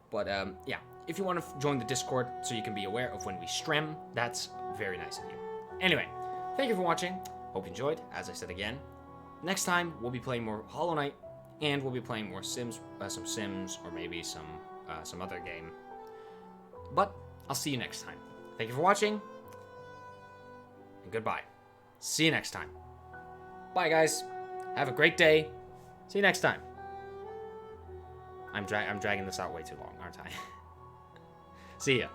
But, yeah, if you want to join the Discord so you can be aware of when we stream, that's very nice of you. Anyway, thank you for watching. Hope you enjoyed. As I said again, next time we'll be playing more Hollow Knight, and we'll be playing more Sims, some Sims, or maybe some other game. But I'll see you next time. Thank you for watching, and goodbye. See you next time. Bye, guys. Have a great day. See you next time. I'm dragging this out way too long, aren't I? See ya.